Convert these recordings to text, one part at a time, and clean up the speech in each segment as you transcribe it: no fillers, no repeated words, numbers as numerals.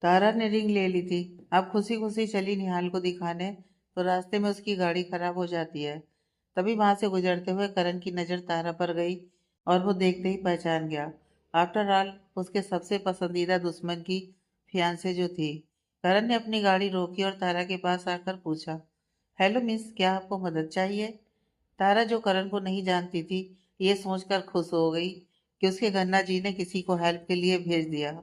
तारा ने रिंग ले ली थी। अब खुशी खुशी चली निहाल को दिखाने, तो रास्ते में उसकी गाड़ी खराब हो जाती है। तभी वहां से गुजरते हुए करण की नजर तारा पर गई और वो देखते ही पहचान गया। आफ्टर ऑल उसके सबसे पसंदीदा दुश्मन की फियांसे जो थी। करण ने अपनी गाड़ी रोकी और तारा के पास आकर पूछा, हेलो मिस, क्या आपको मदद चाहिए? तारा, जो करण को नहीं जानती थी, ये सोचकर खुश हो गई कि उसके गन्ना जी ने किसी को हेल्प के लिए भेज दिया।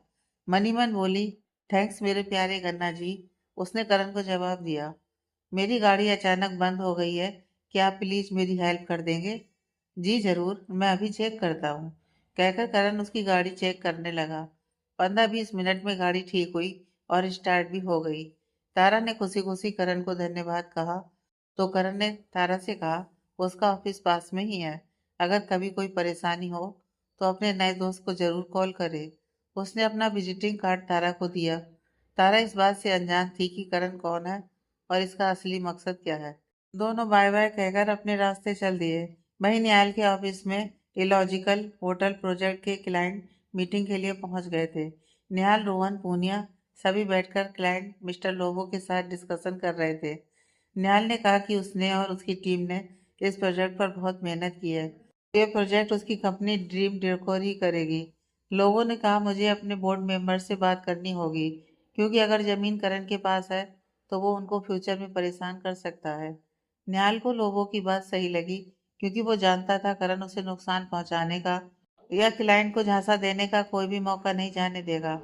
मनी मन बोली, थैंक्स मेरे प्यारे गन्ना जी। उसने करण को जवाब दिया, मेरी गाड़ी अचानक बंद हो गई है, क्या आप प्लीज मेरी हेल्प कर देंगे? जी जरूर, मैं अभी चेक करता हूँ, कहकर करण उसकी गाड़ी चेक करने लगा। 15-20 मिनट में गाड़ी ठीक हुई और स्टार्ट भी हो गई। तारा ने खुशी खुशी करण को धन्यवाद कहा, तो करण ने तारा से कहा, उसका ऑफिस पास में ही है, अगर कभी कोई परेशानी हो तो अपने नए दोस्त को जरूर कॉल करे। उसने अपना विजिटिंग कार्ड तारा को दिया। तारा इस बात से अनजान थी कि करण कौन है और इसका असली मकसद क्या है। दोनों बाय बाय कहकर अपने रास्ते चल दिए। वहीं न्यायाल के ऑफिस में इलॉजिकल होटल प्रोजेक्ट के क्लाइंट मीटिंग के लिए पहुंच गए थे। निहाल, रोहन, पूनिया सभी बैठकर क्लाइंट मिस्टर लोबो के साथ डिस्कशन कर रहे थे। निहाल ने कहा कि उसने और उसकी टीम ने इस प्रोजेक्ट पर बहुत मेहनत की है। ये प्रोजेक्ट उसकी कंपनी ड्रीम डेकोर ही करेगी। लोगों ने कहा, मुझे अपने बोर्ड मेंबर से बात करनी होगी, क्योंकि अगर जमीन करण के पास है तो वो उनको फ्यूचर में परेशान कर सकता है। निहाल को लोगों की बात सही लगी, क्योंकि वो जानता था करण उसे नुकसान पहुंचाने का या क्लाइंट को झांसा देने का कोई भी मौका नहीं जाने देगा।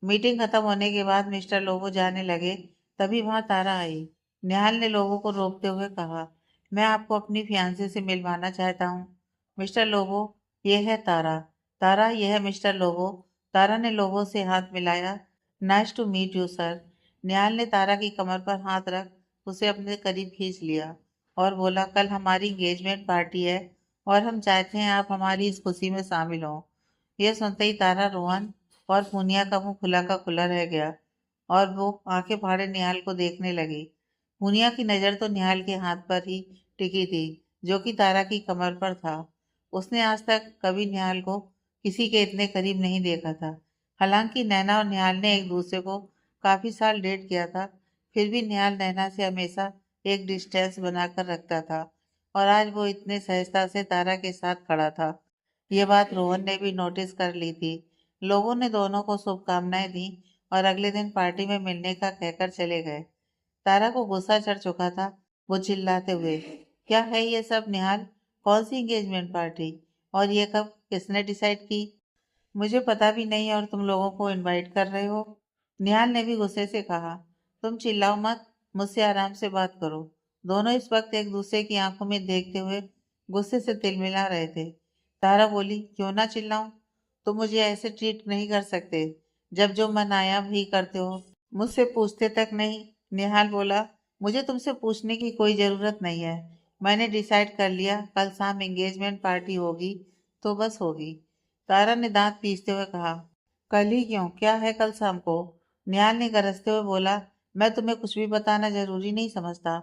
मीटिंग खत्म होने के बाद मिस्टर लोबो जाने लगे, तभी वहां तारा आई। निहाल ने लोबो को रोकते हुए कहा, मैं आपको अपनी फियांसे से मिलवाना चाहता हूँ। मिस्टर लोबो, ये है तारा। तारा, यह है मिस्टर लोबो। तारा ने लोबो से हाथ मिलाया। Nice to meet you sir. Nihal ने तारा की कमर पर हाथ रख उसे अपने करीब खींच लिया और बोला, कल हमारी एंगेजमेंट पार्टी है और हम चाहते हैं आप हमारी इस खुशी में शामिल हों। यह सुनते ही तारा, रोहन और पूनिया का मुंह खुला का खुला रह गया और वो आंखें फाड़े निहाल को देखने लगी। पूनिया की नजर तो निहाल के हाथ पर ही टिकी थी, जो कि तारा की कमर पर था। उसने आज तक कभी निहाल को किसी के इतने करीब नहीं देखा था। हालांकि नैना और निहाल ने एक दूसरे को काफी साल डेट किया था, फिर भी निहाल नैना से हमेशा एक डिस्टेंस बनाकर रखता था और आज वो इतने सहजता से तारा के साथ खड़ा था। ये बात रोहन ने भी नोटिस कर ली थी। लोगों ने दोनों को शुभकामनाएं दी और अगले दिन पार्टी में मिलने का कहकर चले गए। तारा को गुस्सा चढ़ चुका था। वो चिल्लाते हुए, क्या है ये सब निहाल? कौन सी एंगेजमेंट पार्टी? और ये कब, किसने डिसाइड की? मुझे पता भी नहीं और तुम लोगों को इनवाइट कर रहे हो। निहाल ने भी गुस्से से कहा, तुम चिल्लाओ मत, मुझसे आराम से बात करो। दोनों इस वक्त एक दूसरे की आंखों में देखते हुए गुस्से से तिलमिला रहे थे। तारा बोली, क्यों ना चिल्लाऊं? तुम मुझे ऐसे ट्रीट नहीं कर सकते। जब जो मन आया वही करते हो, मुझसे पूछते तक नहीं। निहाल बोला, मुझे तुमसे पूछने की कोई जरूरत नहीं है। मैंने डिसाइड कर लिया, कल शाम एंगेजमेंट पार्टी होगी तो बस होगी। तारा ने दांत पीसते हुए कहा, कल ही क्यों, क्या है कल शाम को? निहाल ने गरजते हुए बोला, मैं तुम्हें कुछ भी बताना जरूरी नहीं समझता।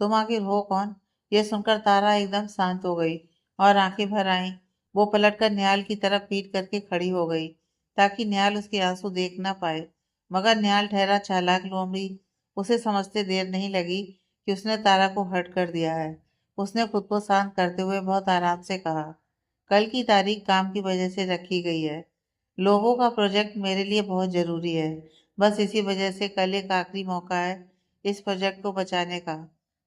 तुम आखिर हो कौन? यह सुनकर तारा एकदम शांत हो गई और आंखें भर आईं। वो पलटकर निहाल की तरफ पीट करके खड़ी हो गई, ताकि निहाल उसके आंसू देख ना पाए। मगर निहाल ठहरा चालाक लोमड़ी। उसे समझते देर नहीं लगी कि उसने तारा को हर्ट कर दिया है। उसने खुद को शांत करते हुए बहुत आराम से कहा, कल की तारीख काम की वजह से रखी गई है। लोगों का प्रोजेक्ट मेरे लिए बहुत जरूरी है। बस इसी वजह से कल एक आखिरी मौका है इस प्रोजेक्ट को बचाने का।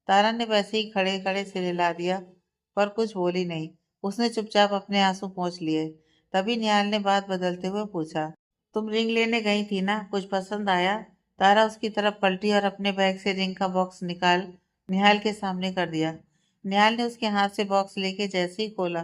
तारा ने वैसे ही खड़े खड़े सिर हिला दिया, पर कुछ बोली नहीं। उसने चुपचाप अपने आंसू पोंछ लिए। तभी निहाल ने बात बदलते हुए पूछा, तुम रिंग लेने गई थी ना, कुछ पसंद आया? तारा उसकी तरफ पलटी और अपने बैग से रिंग का बॉक्स निकाल निहाल के सामने कर दिया। निहाल ने उसके हाथ से बॉक्स लेके जैसे ही खोला,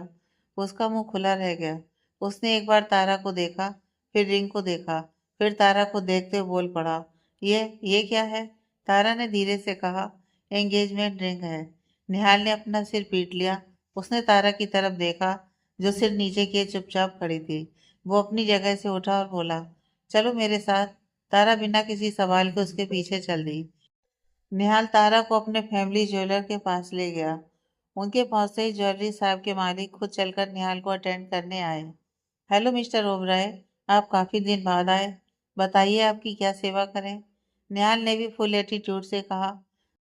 उसका मुंह खुला रह गया। उसने एक बार तारा को देखा, फिर रिंग को देखा, फिर तारा को देखते हुए बोल पड़ा, ये क्या है? तारा ने धीरे से कहा, एंगेजमेंट रिंग है। निहाल ने अपना सिर पीट लिया। उसने तारा की तरफ देखा, जो सिर नीचे किए चुपचाप खड़ी थी। वो अपनी जगह से उठा और बोला, चलो मेरे साथ। तारा बिना किसी सवाल के उसके पीछे चल दी। निहाल तारा को अपने फैमिली ज्वेलर के पास ले गया। उनके पहुंचते ही ज्वेलरी साहब के मालिक खुद चलकर निहाल को अटेंड करने आए। हेलो मिस्टर ओबराय, आप काफी दिन बाद आए। बताइए आपकी क्या सेवा करें? निहाल ने भी फुल एटीट्यूड से कहा।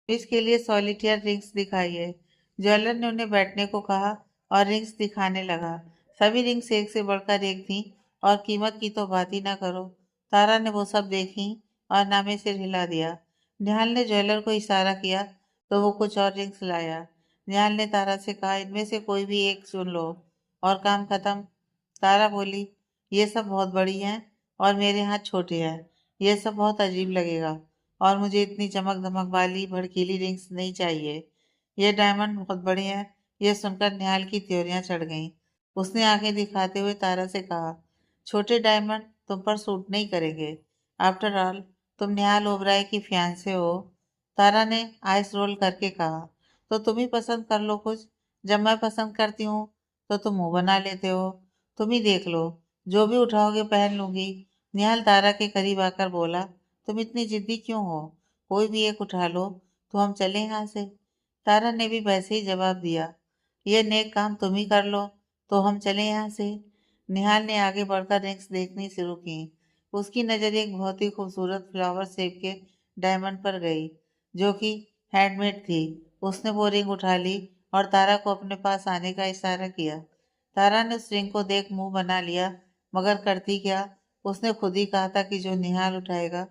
इसके लिए सॉलिटेयर रिंग्स दिखाइए। ज्वेलर ने उन्हें बैठने को कहा और रिंग्स दिखाने लगा। सभी रिंग्स एक से बढ़कर एक थी और कीमत की तो बात ही ना करो। तारा ने वो सब देखी और नामे सिर हिला दिया। निहाल ने ज्वेलर को इशारा किया तो वो कुछ और रिंग्स लाया। निहाल ने तारा से कहा, इनमें से कोई भी एक चुन लो और काम खत्म। तारा बोली, ये सब बहुत बड़ी हैं और मेरे हाथ छोटे हैं। ये सब बहुत अजीब लगेगा और मुझे इतनी चमक धमक वाली भड़कीली रिंग्स नहीं चाहिए। ये डायमंड बहुत बड़े हैं। यह सुनकर निहाल की त्योरियां चढ़ गईं। उसने आंखें दिखाते हुए तारा से कहा, छोटे डायमंड तुम पर सूट नहीं करेंगे। आफ्टर ऑल तुम निहाल ओबराय की फियांसे हो। तारा ने आइस रोल करके कहा, तो तुम ही पसंद कर लो कुछ। जब मैं पसंद करती हूँ तो तुम मुंह बना लेते हो। तुम ही देख लो, जो भी उठाओगे पहन लूंगी। निहाल तारा के करीब आकर बोला, तुम इतनी जिद्दी क्यों हो? कोई भी एक उठा लो तो हम चले यहाँ से। तारा ने भी वैसे ही जवाब दिया, ये नेक काम तुम ही कर लो तो हम चले यहाँ से। निहाल ने आगे बढ़कर रिंग्स देखनी शुरू की। उसकी नज़र एक बहुत ही खूबसूरत फ्लावर शेप के डायमंड पर गई जो कि हैंडमेड थी। उसने वो रिंग उठा ली और तारा को अपने पास आने का इशारा किया। तारा ने उस रिंग को देख मुंह बना लिया, मगर करती क्या, उसने खुद ही कहा था कि जो निहाल उठाएगा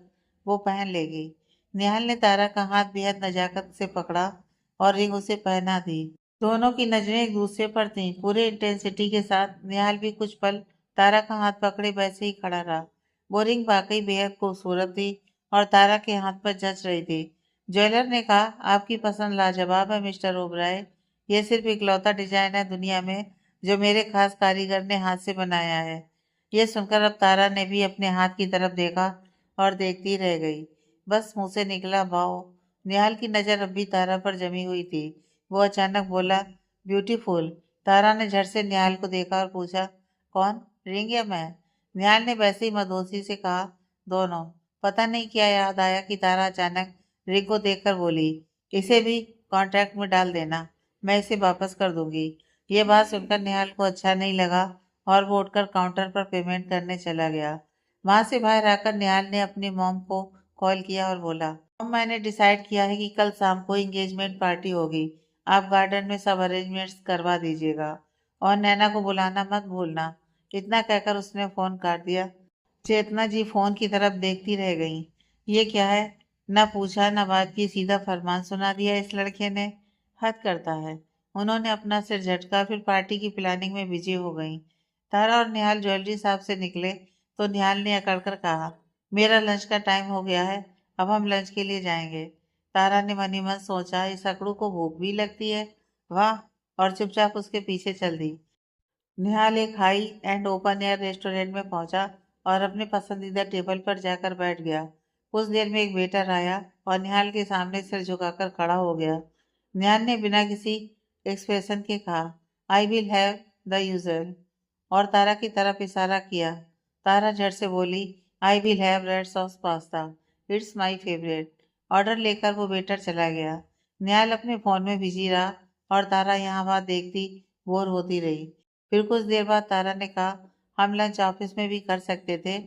वो पहन लेगी। निहाल ने तारा का हाथ बेहद नजाकत से पकड़ा और रिंग उसे पहना दी। दोनों की नजरें एक दूसरे पर थीं। पूरे इंटेंसिटी के साथ निहाल भी कुछ पल तारा का हाथ पकड़े वैसे ही खड़ा रहा। वो रिंग वाकई बेहद खूबसूरत थी और तारा के हाथ पर जच रही थी। ज्वेलर ने कहा, आपकी पसंद लाजवाब है मिस्टर ओबराय। ये सिर्फ इकलौता डिजाइन है दुनिया में जो मेरे खास कारीगर ने हाथ से बनाया है। यह सुनकर अब तारा ने भी अपने हाथ की तरफ देखा और देखती रह गई। बस मुंह से निकला वाओ। निहाल की नजर अब भी तारा पर जमी हुई थी। वो अचानक बोला, ब्यूटीफुल। तारा ने झट से निहाल को देखा और पूछा, कौन, रिंग या मैं? निहाल ने वैसे ही मदोसी से कहा, दोनों। पता नहीं क्या याद आया कि तारा अचानक रिंग को देखकर बोली, इसे भी कॉन्ट्रैक्ट में डाल देना, मैं इसे वापस कर दूंगी। ये बात सुनकर निहाल को अच्छा नहीं लगा और वो उठकर काउंटर पर पेमेंट करने चला गया। वहां से बाहर आकर निहाल ने अपनी मॉम को कॉल किया और बोला, मॉम मैंने डिसाइड किया है कि कल शाम को एंगेजमेंट पार्टी होगी। आप गार्डन में सब अरेंजमेंट्स करवा दीजिएगा और नैना को बुलाना मत भूलना। इतना कहकर उसने फोन काट दिया। चेतना जी फोन की तरफ देखती रह गईं। ये क्या है, न पूछा न बात की, सीधा फरमान सुना दिया इस लड़के ने। हद करता है। उन्होंने अपना सिर झटका, फिर पार्टी की प्लानिंग में बिजी हो गईं। तारा और निहाल ज्वेलरी शॉप से निकले तो निहाल ने अकड़कर कहा, मेरा लंच का टाइम हो गया है, अब हम लंच के लिए जाएंगे। तारा ने मनी मन सोचा, इस अकड़ू को भूख भी लगती है, वाह, और चुपचाप उसके पीछे चल दी। निहाल एक high and open air restaurant में पहुंचा और अपने पसंदीदा टेबल पर जाकर बैठ गया। कुछ देर में एक वेटर आया और निहाल के सामने सिर झुकाकर खड़ा हो गया। निहाल ने बिना किसी एक्सप्रेशन के कहा, I will have the usual, और तारा की तरफ इशारा किया। तारा झट से बोली, I will have read sauce pasta, it's my favourite. Order लेकर वो वेटर चला गया। निहाल अपने फोन में बिजी रहा और तारा यहाँ वहाँ देखती बोर होती रही। फिर कुछ देर बाद तारा ने कहा, हम लंच ऑफिस में भी कर सकते थे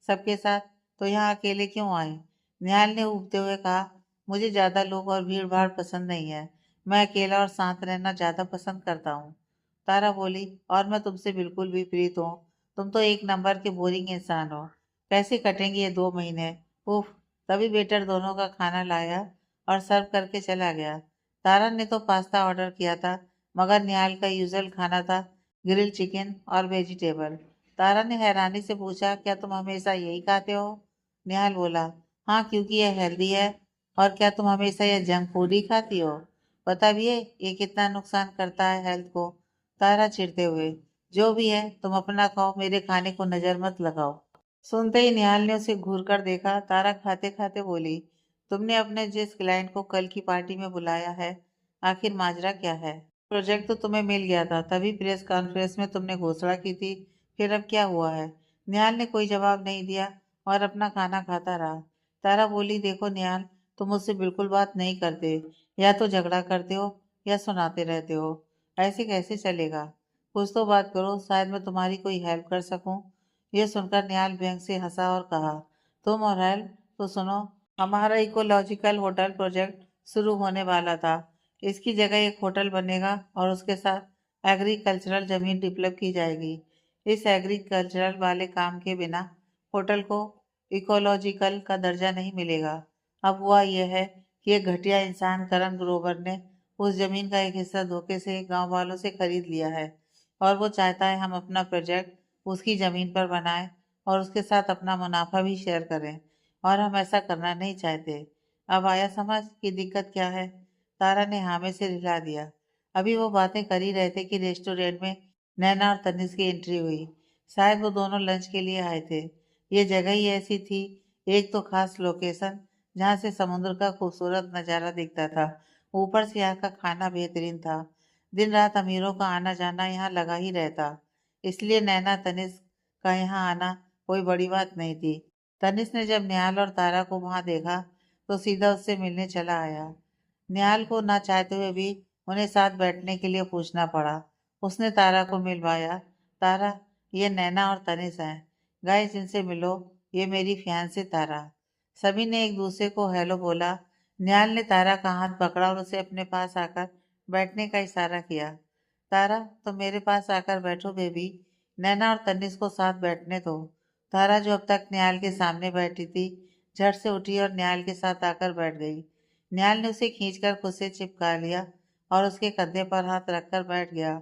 सबके साथ, तो यहाँ अकेले क्यों आए? निहाल ने उबते हुए कहा, मुझे ज़्यादा लोग और भीड़ भाड़ पसंद नहीं है। मैं अकेला और शांत रहना ज़्यादा पसंद करता हूँ। तारा बोली, और मैं तुमसे बिल्कुल विपरीत हूँ। तुम तो एक नंबर के बोरिंग इंसान हो। कैसे कटेंगे ये 2 महीने? उफ। तभी वेटर दोनों का खाना लाया और सर्व करके चला गया। तारा ने तो पास्ता ऑर्डर किया था, मगर निहाल का यूजुअल खाना था ग्रिल चिकन और वेजिटेबल। तारा ने हैरानी से पूछा, क्या तुम हमेशा यही खाते हो? निहाल बोला, हाँ, क्योंकि यह हेल्दी है। और क्या तुम हमेशा यह जंक फूड ही खाती हो? पता भी है ये कितना नुकसान करता है हेल्थ को? तारा चिढ़ते हुए, जो भी है तुम अपना खाओ, मेरे खाने को नजर मत लगाओ। सुनते ही निहाल ने उसे घूर कर देखा। तारा खाते खाते बोली, तुमने अपने जिस क्लाइंट को कल की पार्टी में बुलाया है, आखिर माजरा क्या है? प्रोजेक्ट तो तुम्हें मिल गया था, तभी प्रेस कॉन्फ्रेंस में तुमने घोषणा की थी। फिर अब क्या हुआ है? निहाल ने कोई जवाब नहीं दिया और अपना खाना खाता रहा। तारा बोली, देखो निहाल, तुम मुझसे बिल्कुल बात नहीं करते। या तो झगड़ा करते हो या सुनाते रहते हो। ऐसे कैसे चलेगा? कुछ तो बात करो, शायद मैं तुम्हारी कोई हेल्प कर सकूं। यह सुनकर निहाल व्यंग से हंसा और कहा, तो मोरल, तो सुनो, हमारा इकोलॉजिकल होटल प्रोजेक्ट शुरू होने वाला था। इसकी जगह एक होटल बनेगा और उसके साथ एग्रीकल्चरल जमीन डेवलप की जाएगी। इस एग्रीकल्चरल वाले काम के बिना होटल को इकोलॉजिकल का दर्जा नहीं मिलेगा। अब हुआ यह है कि एक घटिया इंसान करण ग्रोवर ने उस जमीन का एक हिस्सा धोखे से गांव वालों से खरीद लिया है और वो चाहता है हम अपना प्रोजेक्ट उसकी जमीन पर बनाएं और उसके साथ अपना मुनाफा भी शेयर करें, और हम ऐसा करना नहीं चाहते। अब आया समझ की दिक्कत क्या है? तारा ने हामी से हिला दिया। अभी वो बातें कर ही रहे थे कि रेस्टोरेंट में नैना और तनिष की एंट्री हुई। शायद वो दोनों लंच के लिए आए थे। ये जगह ही ऐसी थी, एक तो खास लोकेशन जहाँ से समुद्र का खूबसूरत नज़ारा दिखता था, ऊपर से यहाँ का खाना बेहतरीन था। दिन रात अमीरों का आना जाना यहाँ लगा ही रहता, इसलिए नैना तनिष का यहाँ आना कोई बड़ी बात नहीं थी। तनिष ने जब निहाल और तारा को वहां देखा तो सीधा उससे मिलने चला आया। निहाल को ना चाहते हुए भी उन्हें साथ बैठने के लिए पूछना पड़ा। उसने तारा को मिलवाया। तारा, ये नैना और तनिष हैं, गाइस इनसे मिलो, ये मेरी फियांसे तारा। सभी ने एक दूसरे को हेलो बोला। निहाल ने तारा का हाथ पकड़ा और उसे अपने पास आकर बैठने का इशारा किया। तारा, तो मेरे पास आकर बैठो बेबी। नैना और तनिष को साथ बैठने दो। तारा, जो अब तक निहाल के सामने बैठी थी, झट से उठी और निहाल के साथ आकर बैठ गई। निहाल ने उसे खींचकर खुद से चिपका लिया और उसके कंधे पर हाथ रखकर बैठ गया।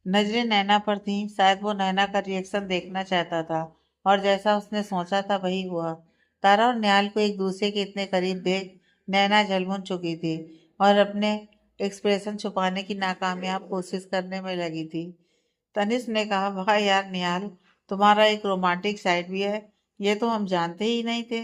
नजरें नैना पर थीं, शायद वो नैना का रिएक्शन देखना चाहता था, और जैसा उसने सोचा था वही हुआ। तारा और निहाल को एक दूसरे के इतने करीब देख नैना झलमुन चुकी थी और अपने एक्सप्रेशन छुपाने की नाकामयाब कोशिश करने में लगी थी। तनिष्क ने कहा, वाह यार निहाल, तुम्हारा एक रोमांटिक साइड भी है, ये तो हम जानते ही नहीं थे।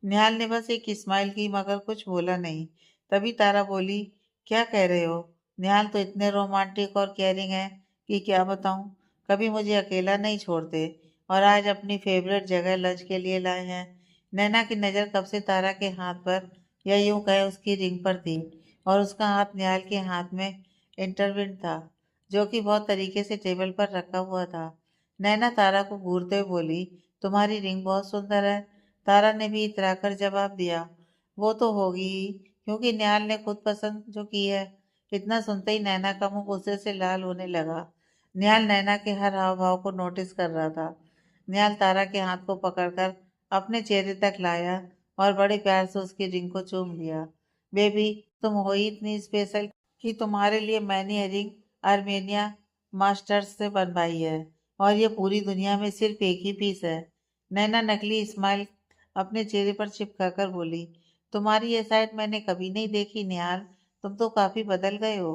निहाल ने बस एक स्माइल की मगर कुछ बोला नहीं। तभी तारा बोली, क्या कह रहे हो? निहाल तो इतने रोमांटिक और केयरिंग है कि क्या बताऊं। कभी मुझे अकेला नहीं छोड़ते, और आज अपनी फेवरेट जगह लंच के लिए लाए हैं। नैना की नज़र कब से तारा के हाथ पर, या यूं कहे उसकी रिंग पर थी, और उसका हाथ निहाल के हाथ में इंटरविन था, जो कि बहुत तरीके से टेबल पर रखा हुआ था। नैना तारा को घूरते हुए बोली, तुम्हारी रिंग बहुत सुंदर है। तारा ने भी इतराकर जवाब दिया, वो तो होगी ही, क्योंकि निहाल ने खुद पसंद जो की है। इतना सुनते ही नैना का मुंह गुस्से से लाल होने लगा। निहाल नैना के हर हाव भाव को नोटिस कर रहा था। निहाल तारा के हाथ को पकड़कर अपने चेहरे तक लाया और बड़े प्यार से उसकी रिंग को चूम लिया। बेबी, तुम हो ही इतनी स्पेशल कि तुम्हारे लिए मैंने ये रिंग आर्मेनिया मास्टर्स से बनवाई है, और ये पूरी दुनिया में सिर्फ एक ही पीस है। नैना नकली स्माइल अपने चेहरे पर चिपका कर बोली, तुम्हारी ये साइड मैंने कभी नहीं देखी निहाल, तुम तो काफी बदल गए हो।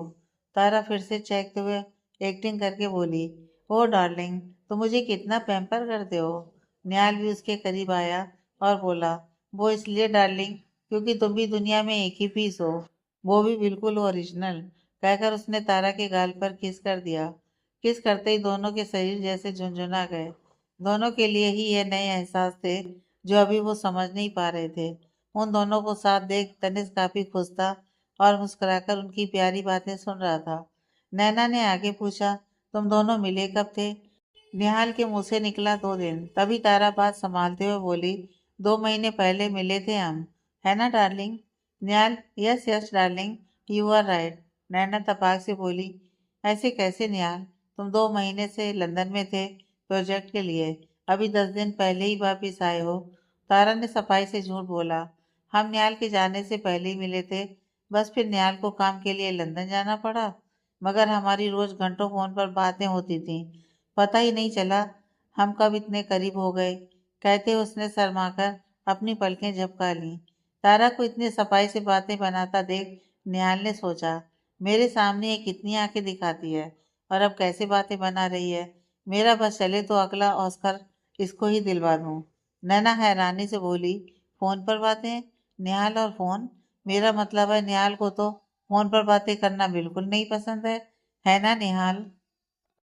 तारा फिर से चहकते हुए एक्टिंग करके बोली, ओ डार्लिंग, तुम मुझे कितना पैम्पर करते हो। निहाल भी उसके करीब आया और बोला, वो इसलिए डार्लिंग क्योंकि तुम भी दुनिया में एक ही पीस हो, वो भी बिल्कुल ओरिजिनल। कहकर उसने तारा के गाल पर किस कर दिया। किस करते ही दोनों के शरीर जैसे झुंझुना गए। दोनों के लिए ही ये नए एहसास थे जो अभी वो समझ नहीं पा रहे थे। उन दोनों को साथ देख तनिष्क काफी खुश था और मुस्कुराकर उनकी प्यारी बातें सुन रहा था। नैना ने आगे पूछा, तुम दोनों मिले कब थे? निहाल के मुंह से निकला 2 दिन। तभी तारा बात संभालते हुए बोली, 2 महीने पहले मिले थे हम, है ना darling? Nihal, yes yes darling, you are right. Naina तपाक से बोली, ऐसे कैसे निहाल, तुम 2 महीने से लंदन में थे प्रोजेक्ट के लिए, अभी 10 दिन पहले ही वापिस आए हो। तारा ने सफाई से झूठ बोला, हम निहाल के जाने से पहले ही मिले थे, बस फिर निहाल को काम के लिए लंदन जाना पड़ा, मगर हमारी रोज घंटों फोन पर बातें होती थी, पता ही नहीं चला हम कब इतने करीब हो गए। कहते उसने शर्माकर अपनी पलकें झपका ली। तारा को इतनी सफाई से बातें बनाता देख निहाल ने सोचा, मेरे सामने ये कितनी आंखें दिखाती है और अब कैसे बातें बना रही है। मेरा बस चले तो अगला ऑस्कर इसको ही दिलवा दूं। नैना हैरानी से बोली, फोन पर बातें? निहाल और फोन? मेरा मतलब है निहाल को तो फोन पर बातें करना बिल्कुल नहीं पसंद है ना निहाल?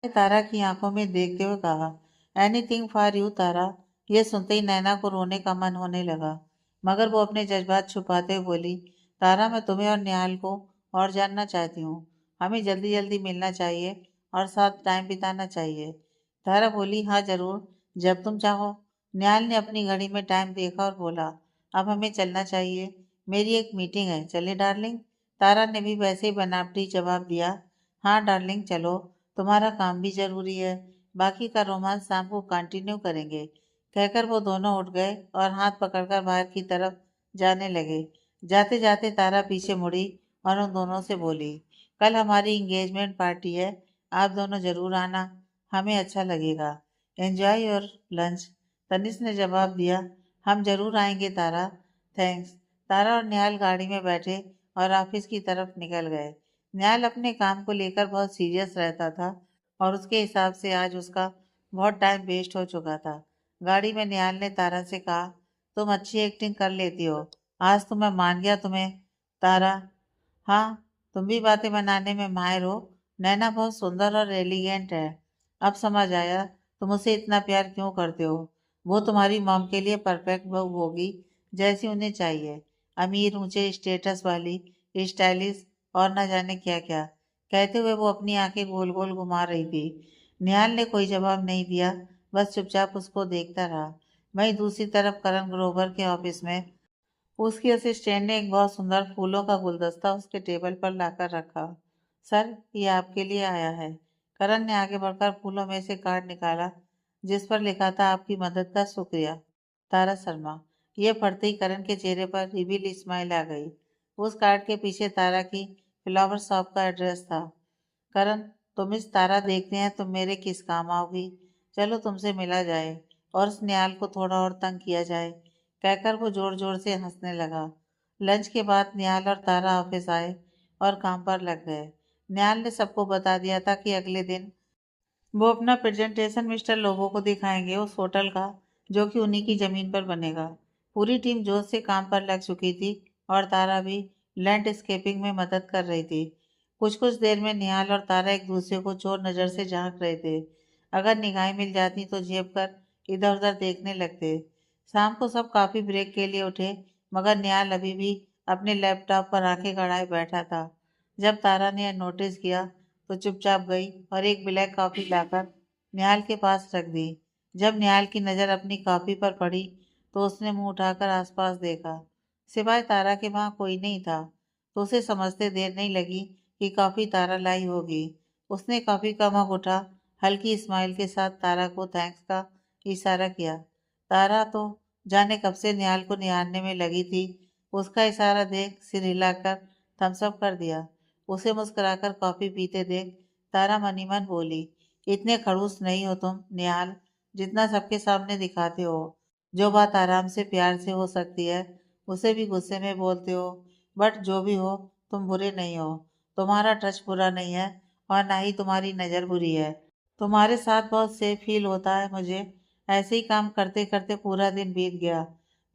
ने तारा की आंखों में देखते हुए कहा, एनीथिंग फॉर यू तारा। ये सुनते ही नैना को रोने का मन होने लगा, मगर वो अपने जज्बात छुपाते हुए बोली, तारा, मैं तुम्हें और निहाल को और जानना चाहती हूँ। हमें जल्दी जल्दी मिलना चाहिए और साथ टाइम बिताना चाहिए। तारा बोली, हाँ जरूर, जब तुम चाहो। निहाल ने अपनी घड़ी में टाइम देखा और बोला, अब हमें चलना चाहिए, मेरी एक मीटिंग है, चले डार्लिंग। तारा ने भी वैसे ही बनावटी जवाब दिया, हाँ डार्लिंग चलो, तुम्हारा काम भी जरूरी है, बाकी का रोमांस शाम को कंटिन्यू करेंगे। कहकर वो दोनों उठ गए और हाथ पकड़कर बाहर की तरफ जाने लगे। जाते जाते तारा पीछे मुड़ी और उन दोनों से बोली, कल हमारी इंगेजमेंट पार्टी है, आप दोनों जरूर आना, हमें अच्छा लगेगा। एंजॉय योर लंच, तनिष्क ने जवाब दिया, हम जरूर आएंगे तारा, थैंक्स। तारा और निहाल गाड़ी में बैठे और ऑफिस की तरफ निकल गए। निहाल अपने काम को लेकर बहुत सीरियस रहता था और उसके हिसाब से आज उसका बहुत टाइम वेस्ट हो चुका था। गाड़ी में निहाल ने तारा से कहा, तुम अच्छी एक्टिंग कर लेती हो, आज तो मैं मान गया तुम्हें। तारा, हाँ, तुम भी बातें बनाने में माहिर हो। नैना बहुत सुंदर और एलिगेंट है। अब समझ आया तुम उसे इतना प्यार क्यों करते हो। वो तुम्हारी मॉम के लिए परफेक्ट बहू होगी, जैसी उन्हें चाहिए। अमीर, ऊंचे स्टेटस वाली, स्टाइलिश और न जाने क्या क्या। कहते हुए वो अपनी आंखें गोल गोल घुमा रही थी। निहाल ने कोई जवाब नहीं दिया, बस चुपचाप उसको देखता रहा। वहीं दूसरी तरफ करण ग्रोवर के ऑफिस में उसकी असिस्टेंट ने एक बहुत सुंदर फूलों का गुलदस्ता उसके टेबल पर लाकर रखा। सर, ये आपके लिए आया है। करण ने आगे बढ़कर फूलों में से कार्ड निकाला, जिस पर लिखा था, आपकी मदद का शुक्रिया, तारा शर्मा। ये पढ़ते ही करण के चेहरे पर रिवील स्माइल आ गई। उस कार्ड के पीछे तारा की फ्लावर शॉप का एड्रेस था। करण, तुम इस तारा देखते हैं, तुम मेरे किस काम आओगी। चलो तुमसे मिला जाए और उस निहाल को थोड़ा और तंग किया जाए, कहकर वो जोर जोर से हंसने लगा। लंच के बाद निहाल और तारा ऑफिस आए और काम पर लग गए। निहाल ने सबको बता दिया था कि अगले दिन वो अपना प्रेजेंटेशन मिस्टर लोबो को दिखाएंगे, उस होटल का जो कि उन्हीं की जमीन पर बनेगा। पूरी टीम जोश से काम पर लग चुकी थी और तारा भी लैंडस्केपिंग में मदद कर रही थी। कुछ कुछ देर में निहाल और तारा एक दूसरे को चोर नजर से झांक रहे थे। अगर निगाहें मिल जाती तो झेप कर इधर उधर देखने लगते। शाम को सब काफी ब्रेक के लिए उठे, मगर निहाल अभी भी अपने लैपटॉप पर आंखें गड़ाए बैठा था। जब तारा ने यह नोटिस किया तो चुपचाप गई और एक ब्लैक कॉफी लाकर निहाल के पास रख दी। जब निहाल की नज़र अपनी कॉफी पर पड़ी तो उसने मुंह उठाकर आसपास देखा। सिवाय तारा के वहां कोई नहीं था, तो उसे समझते देर नहीं लगी कि कॉफी तारा लाई होगी। उसने कॉफी का मग उठा, हल्की स्माइल के साथ तारा को थैंक्स का इशारा किया। तारा तो जाने कब से निहाल को निहारने में लगी थी। उसका इशारा देख सिर हिलाकर थम्स अप कर दिया। उसे मुस्कुराकर कॉफी पीते देख तारा मनी मन बोली, इतने खड़ूस नहीं हो तुम निहाल, जितना सबके सामने दिखाते हो। जो बात आराम से प्यार से हो सकती है, उसे भी गुस्से में बोलते हो। बट जो भी हो, तुम बुरे नहीं हो। तुम्हारा टच बुरा नहीं है और ना ही तुम्हारी नज़र बुरी है। तुम्हारे साथ बहुत सेफ फील होता है मुझे। ऐसे ही काम करते करते पूरा दिन बीत गया।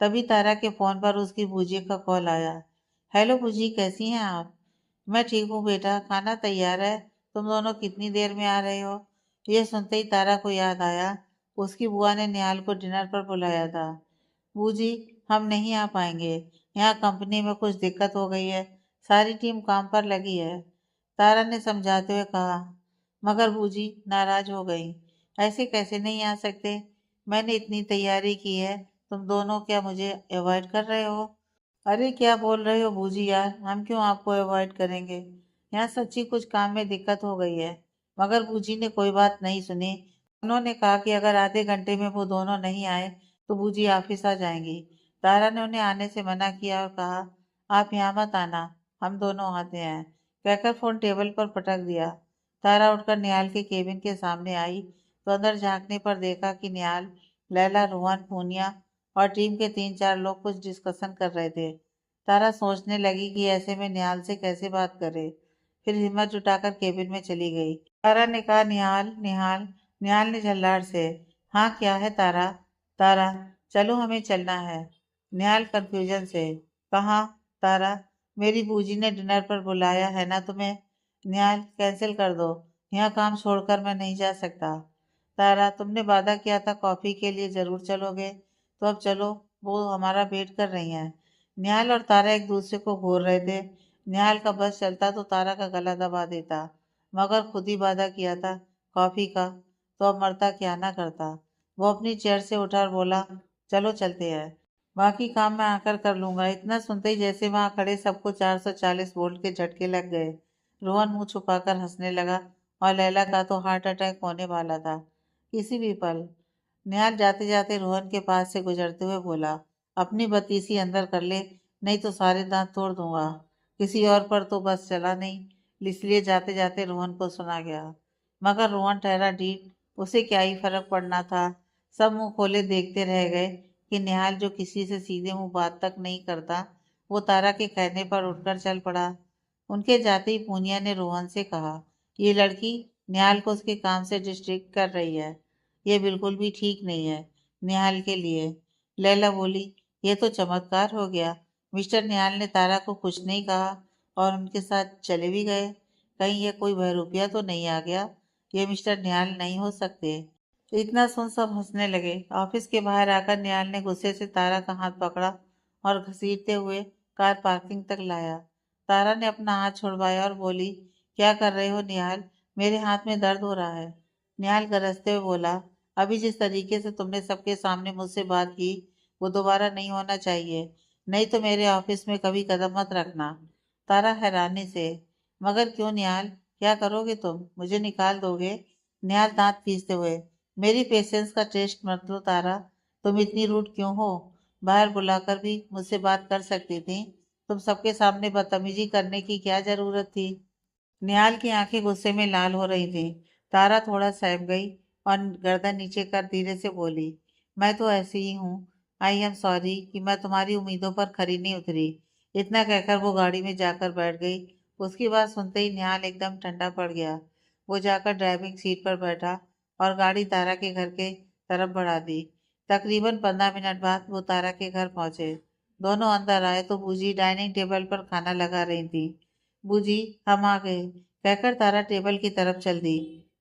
तभी तारा के फोन पर उसकी बूजी का कॉल आया। हेलो बूजी, कैसी हैं आप? मैं ठीक हूँ बेटा, खाना तैयार है, तुम दोनों कितनी देर में आ रहे हो? ये सुनते ही तारा को याद आया, उसकी बुआ ने निहाल को डिनर पर बुलाया था। बूजी, हम नहीं आ पाएंगे, यहाँ कंपनी में कुछ दिक्कत हो गई है, सारी टीम काम पर लगी है, तारा ने समझाते हुए कहा। मगर बूजी नाराज हो गई, ऐसे कैसे नहीं आ सकते, मैंने इतनी तैयारी की है, तुम दोनों क्या मुझे अवॉइड कर रहे हो? अरे क्या बोल रहे हो बूजी यार, हम क्यों आपको अवॉइड करेंगे, यहाँ सच्ची कुछ काम में दिक्कत हो गई है। मगर बूजी ने कोई बात नहीं सुनी। उन्होंने कहा कि अगर आधे घंटे में वो दोनों नहीं आए तो बूजी ऑफिस आ जाएंगी। तारा ने उन्हें आने से मना किया और कहा, आप यहाँ मत आना, हम दोनों आते हैं, कहकर फोन टेबल पर पटक दिया। तारा उठकर निहाल के केबिन के सामने आई तो अंदर झांकने पर देखा कि निहाल, लैला, रोहन, पूनिया और टीम के तीन चार लोग कुछ डिस्कशन कर रहे थे। तारा सोचने लगी कि ऐसे में निहाल से कैसे बात करे, फिर हिम्मत जुटाकर केबिन में चली गई। तारा ने कहा, निहाल निहाल। निहाल ने झल्लाहट से, हाँ क्या है तारा? तारा, चलो हमें चलना है। निहाल कंफ्यूजन से, कहाँ? तारा, मेरी बूजी ने डिनर पर बुलाया है ना तुम्हें। निहाल, कैंसिल कर दो, यहाँ काम छोड़कर मैं नहीं जा सकता। तारा, तुमने वादा किया था कॉफी के लिए जरूर चलोगे, तो अब चलो, वो हमारा वेट कर रही हैं। निहाल और तारा एक दूसरे को घूर रहे थे। निहाल का बस चलता तो तारा का गला दबा देता, मगर खुद ही वादा किया था कॉफी का, तो अब मरता क्या ना करता। वो अपनी चेयर से उठा और बोला, चलो चलते हैं, बाकी काम मैं आकर कर लूंगा। इतना सुनते ही जैसे वहां खड़े सबको 440 वोल्ट के झटके लग गए। रोहन मुंह छुपाकर हंसने लगा और लैला का तो हार्ट अटैक होने वाला था किसी भी पल। निहाल जाते जाते रोहन के पास से गुजरते हुए बोला, अपनी बत्तीसी अंदर कर ले, नहीं तो सारे दांत तोड़ दूंगा। किसी और पर तो बस चला नहीं, इसलिए जाते जाते रोहन को सुना गया। मगर रोहन ठहरा डीठ, उसे क्या ही फर्क पड़ना था। सब मुंह खोले देखते रह गए कि निहाल जो किसी से सीधे मुंह बात तक नहीं करता, वो तारा के कहने पर उठकर चल पड़ा। उनके जाते ही पूनिया ने रोहन से कहा, ये लड़की निहाल को उसके काम से डिस्ट्रैक्ट कर रही है। ये बिल्कुल भी ठीक नहीं है निहाल के लिए। लैला बोली, ये तो चमत्कार हो गया। मिस्टर निहाल ने तारा को कुछ नहीं कहा और उनके साथ चले भी गए। कहीं ये कोई बहरूपिया तो नहीं आ गया। ये मिस्टर निहाल नहीं हो सकते। इतना सुन सब हंसने लगे। ऑफिस के बाहर आकर निहाल ने गुस्से से तारा का हाथ पकड़ा और घसीटते हुए कार पार्किंग तक लाया। तारा ने अपना हाथ छुड़वाया और बोली, क्या कर रहे हो निहाल, मेरे हाथ में दर्द हो रहा है। निहाल गरजते हुए बोला, अभी जिस तरीके से तुमने सबके सामने मुझसे बात की, वो दोबारा नहीं होना चाहिए, नहीं तो मेरे ऑफिस में कभी कदम मत रखना। तारा हैरानी से, मगर क्यों निहाल, क्या करोगे तुम, मुझे निकाल दोगे? निहाल दांत पीसते हुए, मेरी पेशेंस का टेस्ट मत लो तारा, तुम इतनी रूड क्यों हो? बाहर बुलाकर भी मुझसे बात कर सकती थी। तुम सबके सामने बदतमीजी करने की क्या जरूरत थी? निहाल की आंखें गुस्से में लाल हो रही थी। तारा थोड़ा सहम गई और गर्दन नीचे कर धीरे से बोली, मैं तो ऐसी ही हूँ। आई एम सॉरी कि मैं तुम्हारी उम्मीदों पर खरी नहीं उतरी। इतना कहकर वो गाड़ी में जाकर बैठ गई। उसकी बात सुनते ही निहाल एकदम ठंडा पड़ गया। वो जाकर ड्राइविंग सीट पर बैठा और गाड़ी तारा के घर के तरफ बढ़ा दी। तकरीबन 15 मिनट बाद वो तारा के घर पहुंचे। दोनों अंदर आए तो बूजी डाइनिंग टेबल पर खाना लगा रही थी। बूजी, हम आ गए, कहकर तारा टेबल की तरफ चल दी।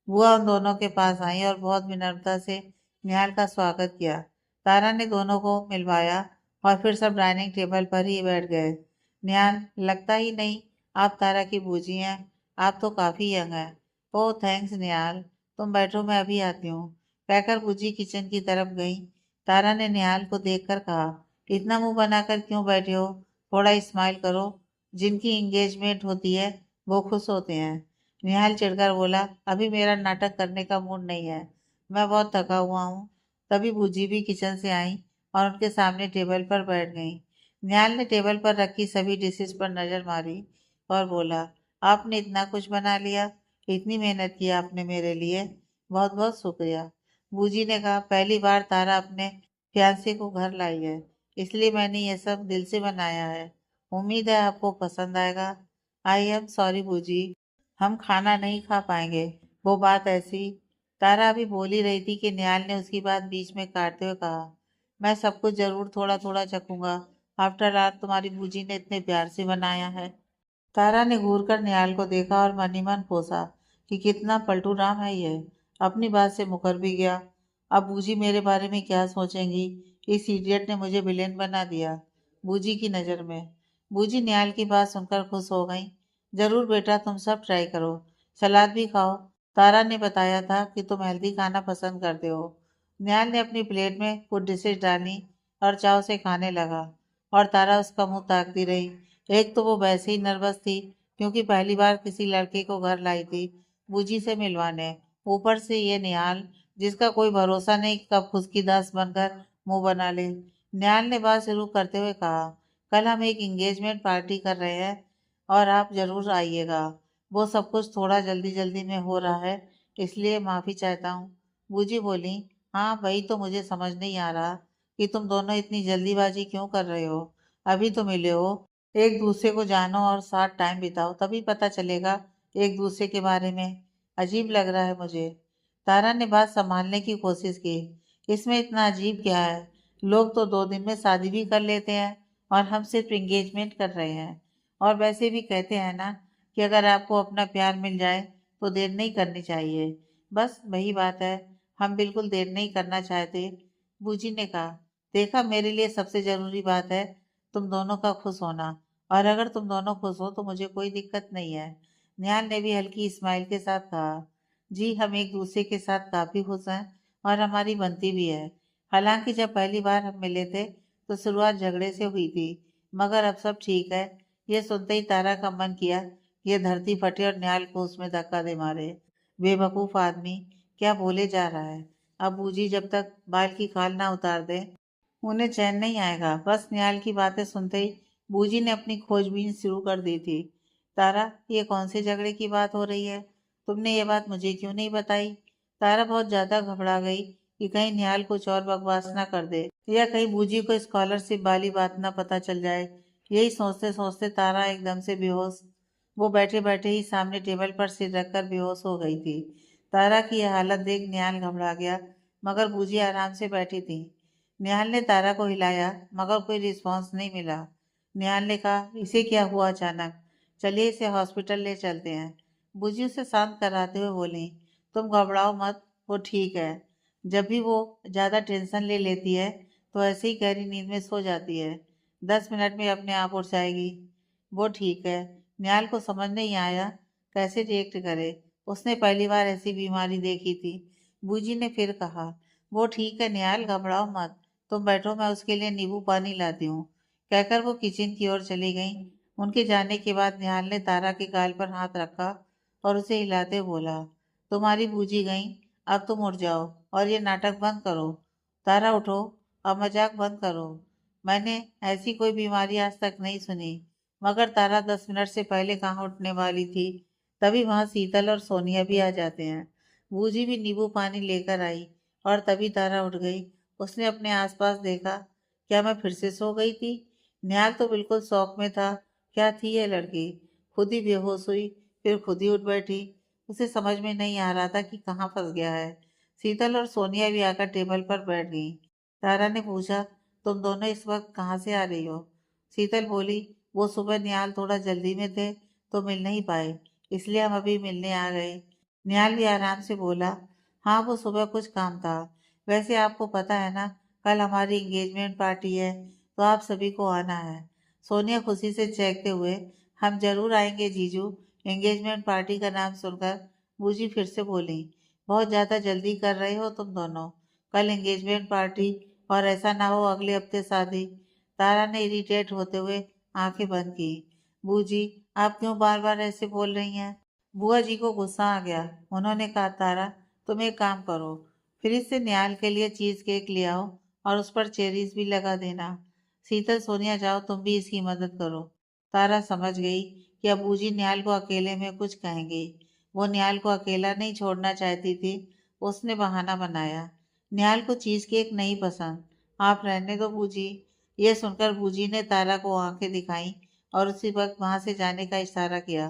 बुआ उन दोनों के पास आई और बहुत विनम्रता से निहाल का स्वागत किया। तारा ने दोनों को मिलवाया और फिर सब डाइनिंग टेबल पर ही बैठ गए। निहाल, लगता ही नहीं आप तारा की बूजी हैं, आप तो काफी यंग हैं। ओह थैंक्स निहाल, तुम बैठो मैं अभी आती हूँ, कहकर बूजी किचन की तरफ गई। तारा ने निहाल को देखकर कहा, इतना मुंह बनाकर क्यों बैठे हो, थोड़ा स्माइल करो। जिनकी एंगेजमेंट होती है वो खुश होते हैं। निहाल चिढ़कर बोला, अभी मेरा नाटक करने का मूड नहीं है, मैं बहुत थका हुआ हूँ। तभी बूजी भी किचन से आई और उनके सामने टेबल पर बैठ गई। निहाल ने टेबल पर रखी सभी डिशेस पर नजर मारी और बोला, आपने इतना कुछ बना लिया, इतनी मेहनत की आपने मेरे लिए, बहुत बहुत शुक्रिया। बूजी ने कहा, पहली बार तारा अपने फियांसे को घर लाई है, इसलिए मैंने ये सब दिल से बनाया है। उम्मीद है आपको पसंद आएगा। आई एम सॉरी बूजी, हम खाना नहीं खा पाएंगे। वो बात ऐसी। तारा अभी बोल ही रही थी कि निहाल ने उसकी बात बीच में काटते हुए कहा, मैं सब कुछ जरूर थोड़ा थोड़ा चखूंगा। आफ्टर ऑल तुम्हारी बूजी ने इतने प्यार से बनाया है। तारा ने घूर कर निहाल को देखा और मन ही मन कोसा कि कितना पलटू राम है ये। अपनी बात से मुकर भी गया। अब बूजी मेरे बारे में क्या सोचेंगी, इस इडियट ने मुझे विलेन बना दिया बूजी की नज़र में। बूजी निहाल की बात सुनकर खुश हो गई। जरूर बेटा, तुम सब ट्राई करो, सलाद भी खाओ। तारा ने बताया था कि तुम हेल्दी खाना पसंद करते हो। निहाल ने अपनी प्लेट में कुछ डिशेज डाली और चाव से खाने लगा और तारा उसका मुंह ताकती रही। एक तो वो वैसे ही नर्वस थी क्योंकि पहली बार किसी लड़के को घर लाई थी बूजी से मिलवाने। ऊपर से ये निहाल, जिसका कोई भरोसा नहीं कब खुद की दास बनकर मुंह बना ले। निहाल ने बात शुरू करते हुए कहा, कल हम एक एंगेजमेंट पार्टी कर रहे हैं और आप जरूर आइएगा। वो सब कुछ थोड़ा जल्दी जल्दी में हो रहा है, इसलिए माफी चाहता हूँ। बूजी बोली, हाँ वही तो मुझे समझ नहीं आ रहा कि तुम दोनों इतनी जल्दीबाजी क्यों कर रहे हो। अभी तो मिले हो, एक दूसरे को जानो और साथ टाइम बिताओ, तभी पता चलेगा एक दूसरे के बारे में। अजीब लग रहा है मुझे। तारा ने बात संभालने की कोशिश की, इसमें इतना अजीब क्या है, लोग तो 2 दिन में शादी भी कर लेते हैं और हम सिर्फ एंगेजमेंट कर रहे हैं। और वैसे भी कहते हैं ना कि अगर आपको अपना प्यार मिल जाए तो देर नहीं करनी चाहिए। बस वही बात है, हम बिल्कुल देर नहीं करना चाहते। बूजी ने कहा, देखा, मेरे लिए सबसे जरूरी बात है तुम दोनों का खुश होना, और अगर तुम दोनों खुश हो तो मुझे कोई दिक्कत नहीं है। निहाल ने भी हल्की स्माइल के साथ कहा, जी हम एक दूसरे के साथ काफी खुश हैं और हमारी बनती भी है। हालांकि जब पहली बार हम मिले थे तो शुरुआत झगड़े से हुई थी, मगर अब सब ठीक है। ये सुनते ही तारा का मन किया ये धरती फटे और न्याल को उसमें धक्का दे मारे। बेवकूफ आदमी, क्या बोले जा रहा है। अब बूजी जब तक बाल की खाल ना उतार दे उन्हें चैन नहीं आएगा। बस न्याल की बातें सुनते ही बूजी ने अपनी खोजबीन शुरू कर दी थी। तारा, ये कौन से झगड़े की बात हो रही है? तुमने ये बात मुझे क्यों नहीं बताई? तारा बहुत ज्यादा घबरा गई कि कहीं निहाल कुछ और बकवास ना कर दे, या कहीं बूजी को स्कॉलरशिप वाली बात ना पता चल जाए। यही सोचते सोचते तारा एकदम से बेहोश, वो बैठे बैठे ही सामने टेबल पर सिर रखकर बेहोश हो गई थी। तारा की यह हालत देख निहाल घबरा गया, मगर बूजी आराम से बैठी थी। निहाल ने तारा को हिलाया, मगर कोई रिस्पॉन्स नहीं मिला। निहाल ने कहा, इसे क्या हुआ अचानक? चलिए इसे हॉस्पिटल ले चलते हैं। बूजी उसे शांत कराते हुए बोली, तुम घबराओ मत, वो ठीक है। जब भी वो ज़्यादा टेंशन ले लेती है तो ऐसे ही गहरी नींद में सो जाती है। 10 मिनट में अपने आप उठ जाएगी। वो ठीक है। निहाल को समझ नहीं आया कैसे रिएक्ट करे। उसने पहली बार ऐसी बीमारी देखी थी। बूजी ने फिर कहा, वो ठीक है निहाल, घबराओ मत। तुम बैठो, मैं उसके लिए नींबू पानी लाती हूँ। कहकर वो किचन की ओर चली गई। उनके जाने के बाद निहाल ने तारा के गाल पर हाथ रखा और उसे हिलाते बोला, तुम्हारी बूजी गई, अब तुम उठ जाओ और ये नाटक बंद करो। तारा उठो, अब मजाक बंद करो। मैंने ऐसी कोई बीमारी आज तक नहीं सुनी। मगर तारा 10 मिनट से पहले कहाँ उठने वाली थी। तभी वहां शीतल और सोनिया भी आ जाते हैं। बूजी भी नींबू पानी लेकर आई और तभी तारा उठ गई। उसने अपने आसपास देखा। क्या मैं फिर से सो गई थी? निहाल तो बिल्कुल शौक में था। क्या थी ये लड़की? खुद ही बेहोश हुई, फिर खुद ही उठ बैठी। उसे समझ में नहीं आ रहा था कि कहाँ फंस गया है। शीतल और सोनिया भी आकर टेबल पर बैठ गई। तारा ने पूछा, तुम दोनों इस वक्त कहाँ से आ रही हो? शीतल बोली, वो सुबह निहाल थोड़ा जल्दी में थे तो मिल नहीं पाए, इसलिए हम अभी मिलने आ गए। निहाल भी आराम से बोला, हाँ वो सुबह कुछ काम था। वैसे आपको पता है ना, कल हमारी एंगेजमेंट पार्टी है, तो आप सभी को आना है। सोनिया खुशी से चहकते हुए, हम जरूर आएंगे जीजू। एंगेजमेंट पार्टी का नाम सुनकर बूजी फिर से बोली, बहुत ज्यादा जल्दी कर रहे हो तुम दोनों। कल एंगेजमेंट पार्टी और ऐसा ना हो अगले हफ्ते शादी। तारा ने इरिटेट होते हुए आंखें बंद की। बूजी, आप क्यों बार बार ऐसे बोल रही हैं? बुआ जी को गुस्सा आ गया। उन्होंने कहा, तारा तुम एक काम करो, फ्रिज से निहाल के लिए चीज केक ले आओ और उस पर चेरीज भी लगा देना। शीतल, सोनिया, जाओ तुम भी इसकी मदद करो। तारा समझ गई कि अब बूजी निहाल को अकेले में कुछ कहेंगी। वो निहाल को अकेला नहीं छोड़ना चाहती थी। उसने बहाना बनाया, निहाल को चीज केक नहीं पसंद, आप रहने दो बूजी। ये सुनकर बूजी ने तारा को आंखें दिखाई और उसी वक्त वहां से जाने का इशारा किया।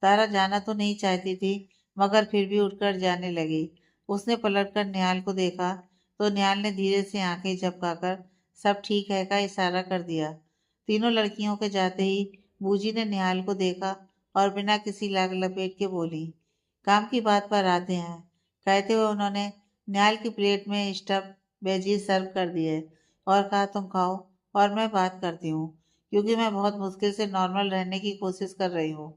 तारा जाना तो नहीं चाहती थी, मगर फिर भी उठकर जाने लगी। उसने पलटकर निहाल को देखा तो निहाल ने धीरे से आंखें झपकाकर सब ठीक है का इशारा कर दिया। तीनों लड़कियों के जाते ही बूजी ने निहाल को देखा और बिना किसी लाग लपेट के बोली, काम की बात पर आते हैं। कहते हुए उन्होंने निहाल की प्लेट में स्टफ वेजीज सर्व कर दिए और कहा, तुम खाओ और मैं बात करती हूँ, क्योंकि मैं बहुत मुश्किल से नॉर्मल रहने की कोशिश कर रही हूँ।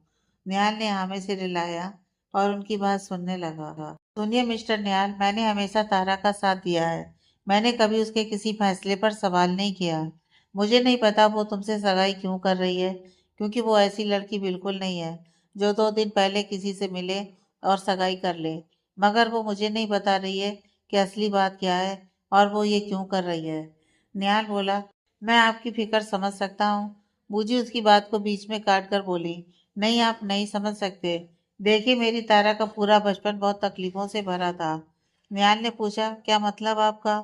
निहाल ने हामी से रिलाया और उनकी बात सुनने लगा। सुनिए मिस्टर निहाल, मैंने हमेशा तारा का साथ दिया है। मैंने कभी उसके किसी फैसले पर सवाल नहीं किया। मुझे नहीं पता वो तुमसे सगाई क्यों कर रही है, क्योंकि वो ऐसी लड़की बिल्कुल नहीं है जो 2 दिन पहले किसी से मिले और सगाई कर ले। मगर वो मुझे नहीं बता रही है कि असली बात क्या है और वो ये क्यों कर रही है। निहाल बोला, मैं आपकी फिक्र समझ सकता हूँ। बूजी उसकी बात को बीच में काट कर बोली, नहीं आप नहीं समझ सकते। देखिए, मेरी तारा का पूरा बचपन बहुत तकलीफों से भरा था। निहाल ने पूछा, क्या मतलब आपका?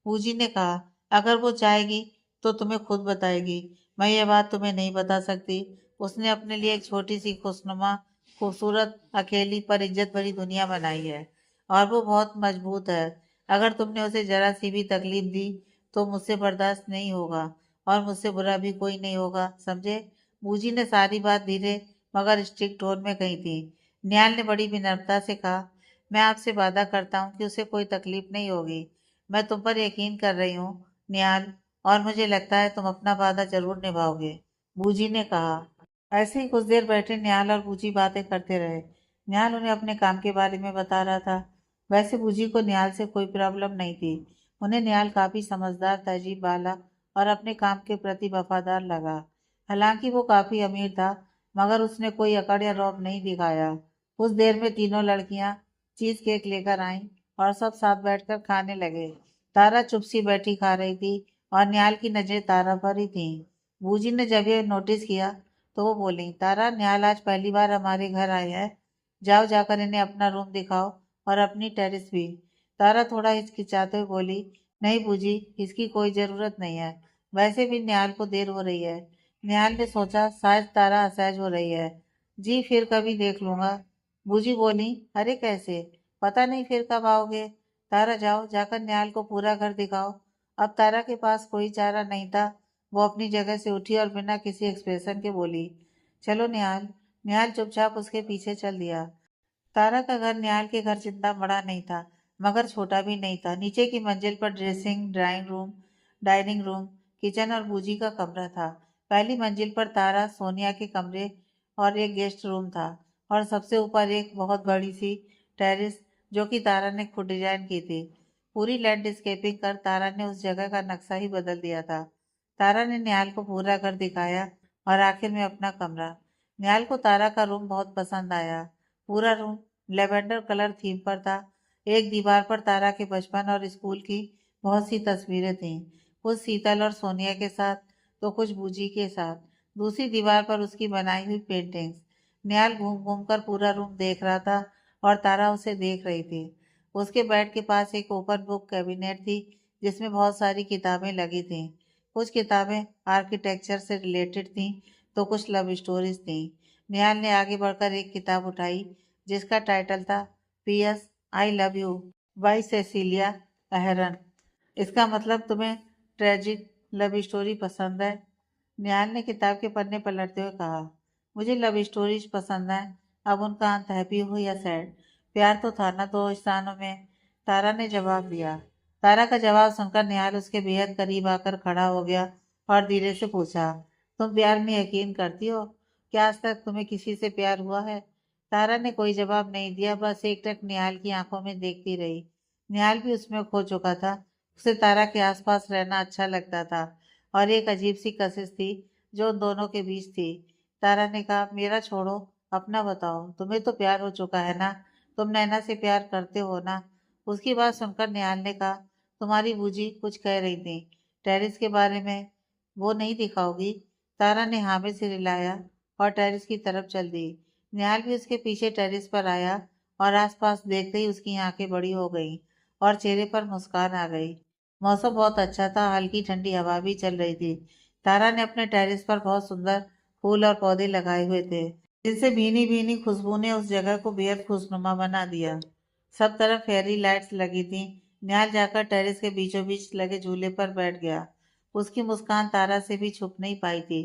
बूजी ने कहा, अगर वो चाहेगी तो तुम्हें खुद बताएगी, मैं ये बात तुम्हें नहीं बता सकती। उसने अपने लिए एक छोटी सी खुशनुमा, खूबसूरत, अकेली पर इज्जत भरी दुनिया बनाई है और वो बहुत मजबूत है। अगर तुमने उसे जरा सी भी तकलीफ दी तो मुझसे बर्दाश्त नहीं होगा और मुझसे बुरा भी कोई नहीं होगा, समझे? बूजी ने सारी बात धीरे मगर स्ट्रिक्ट टोन में कही थी। निहाल ने बड़ी विनम्रता से कहा, मैं आपसे वादा करता हूँ कि उसे कोई तकलीफ नहीं होगी। मैं तुम पर यकीन कर रही हूँ निहाल, और मुझे लगता है तुम अपना वादा जरूर निभाओगे, बूजी ने कहा। ऐसे ही कुछ देर बैठे निहाल और बूजी बातें करते रहे। निहाल उन्हें अपने काम के बारे में बता रहा था वैसे बूजी को निहाल से कोई प्रॉब्लम नहीं थी। उन्हें निहाल काफी समझदार, तहजीब वाला और अपने काम के प्रति वफादार लगा। हालांकि वो काफी अमीर था, मगर उसने कोई अकड़ या रौब नहीं दिखाया। कुछ देर में तीनों लड़कियां चीज केक लेकर आईं और सब साथ बैठकर खाने लगे। तारा चुप सी बैठी खा रही थी और निहाल की नजरें तारा पर ही थी। बूजी ने जब ये नोटिस किया तो वो बोली, तारा, निहाल आज पहली बार हमारे घर आए हैं। जाओ, जाकर इन्हें अपना रूम दिखाओ और अपनी टेरेस भी। तारा थोड़ा हिचकिचाते हुए बोली, नहीं बूजी, इसकी कोई जरूरत नहीं है। वैसे भी निहाल को देर हो रही है। निहाल ने सोचा शायद तारा असहज हो रही है। जी, फिर कभी देख लूंगा। बूजी बोली, अरे कैसे? पता नहीं फिर कब आओगे। तारा, जाओ, जाकर निहाल को पूरा घर दिखाओ। अब तारा के पास कोई चारा नहीं था। वो अपनी जगह से उठी और बिना किसी एक्सप्रेशन के बोली, चलो निहाल। निहाल चुपचाप उसके पीछे चल दिया। तारा का घर निहाल के घर जितना बड़ा नहीं था, मगर छोटा भी नहीं था। नीचे की मंजिल पर dressing, drawing room, dining room, kitchen और बूजी का कमरा था। पहली मंजिल पर तारा, सोनिया के कमरे और एक गेस्ट रूम था, और सबसे ऊपर एक बहुत बड़ी सी टेरेस जो कि तारा ने खुद डिजाइन की थी। पूरी लैंडस्केपिंग कर तारा ने उस जगह का नक्शा ही बदल दिया था। तारा ने निहाल को पूरा घर दिखाया और आखिर में अपना कमरा। निहाल को तारा का रूम बहुत पसंद आया। पूरा रूम लेवेंडर कलर थीम पर था। एक दीवार पर तारा के बचपन और स्कूल की बहुत सी तस्वीरें थीं, कुछ शीतल और सोनिया के साथ तो कुछ बूजी के साथ। दूसरी दीवार पर उसकी बनाई हुई पेंटिंग्स। निहाल घूम घूम कर पूरा रूम देख रहा था और तारा उसे देख रही थी। उसके बेड के पास एक ओपन बुक कैबिनेट थी जिसमें बहुत सारी किताबें लगी थीं। कुछ किताबें आर्किटेक्चर से रिलेटेड थीं तो कुछ लव स्टोरीज थीं। निहाल ने आगे बढ़कर एक किताब उठाई जिसका टाइटल था PS I love you by Cecelia Ahern. इसका मतलब, तुम्हें ट्रेजिक लव स्टोरी पसंद है? निहाल ने किताब के पन्ने पलटते हुए कहा, मुझे लव स्टोरीज पसंद है। अब उनका अंत हैप्पी हो या सैड, प्यार तो था ना दो स्थानों में। तारा ने जवाब दिया। तारा का जवाब सुनकर निहाल उसके बेहद करीब आकर खड़ा हो गया और धीरे से पूछा, तुम प्यार में यकीन करती हो? क्या आज तक तुम्हें किसी से प्यार हुआ है? तारा ने कोई जवाब नहीं दिया, बस एकटक निहाल की आंखों में देखती रही। निहाल भी उसमें खो चुका था। उसे तारा के आसपास रहना अच्छा लगता था, और एक अजीब सी कशिश थी जो उन दोनों के बीच थी। तारा ने कहा, मेरा छोड़ो, अपना बताओ, तुम्हें तो प्यार हो चुका है ना? तुम नैना से प्यार करते हो ना? उसकी बात सुनकर निहाल ने कहा, तुम्हारी बूजी कुछ कह रही थी, टेरिस के बारे में, वो नहीं दिखाओगी? तारा ने हाँ में सिर हिलाया और टेरिस की तरफ चल दी। निहाल भी उसके पीछे टेरिस पर आया और आसपास देखते ही उसकी आंखें बड़ी हो गईं और चेहरे पर मुस्कान आ गई। मौसम बहुत अच्छा था, हल्की ठंडी हवा भी चल रही थी। तारा ने अपने टेरिस पर बहुत सुंदर फूल और पौधे लगाए हुए थे, जिनसे भीनी भीनी खुशबू ने उस जगह को बेहद खुशनुमा बना दिया। सब तरफ फेरी लाइट्स लगी थी। निहाल जाकर टेरिस के बीचों बीच लगे झूले पर बैठ गया। उसकी मुस्कान तारा से भी छुप नहीं पाई थी।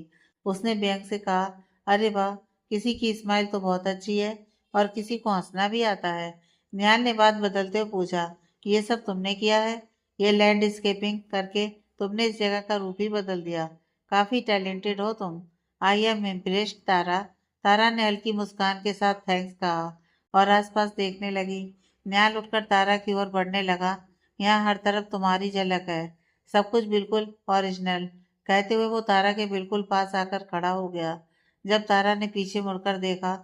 उसने व्यंग से कहा, अरे वाह, किसी की स्माइल तो बहुत अच्छी है और किसी को हंसना भी आता है। निहाल ने बात बदलते हुए पूछा, ये सब तुमने किया है? ये लैंडस्केपिंग करके तुमने इस जगह का रूप ही बदल दिया। काफी टैलेंटेड हो तुम। आई एम इम्प्रेस्ड तारा। तारा ने हल्की मुस्कान के साथ थैंक्स कहा और आसपास देखने लगी। निहाल उठकर तारा की ओर बढ़ने लगा। यहाँ हर तरफ तुम्हारी झलक है, सब कुछ बिल्कुल ओरिजिनल। कहते हुए वो तारा के बिल्कुल पास आकर खड़ा हो गया। जब तारा ने पीछे मुड़कर देखा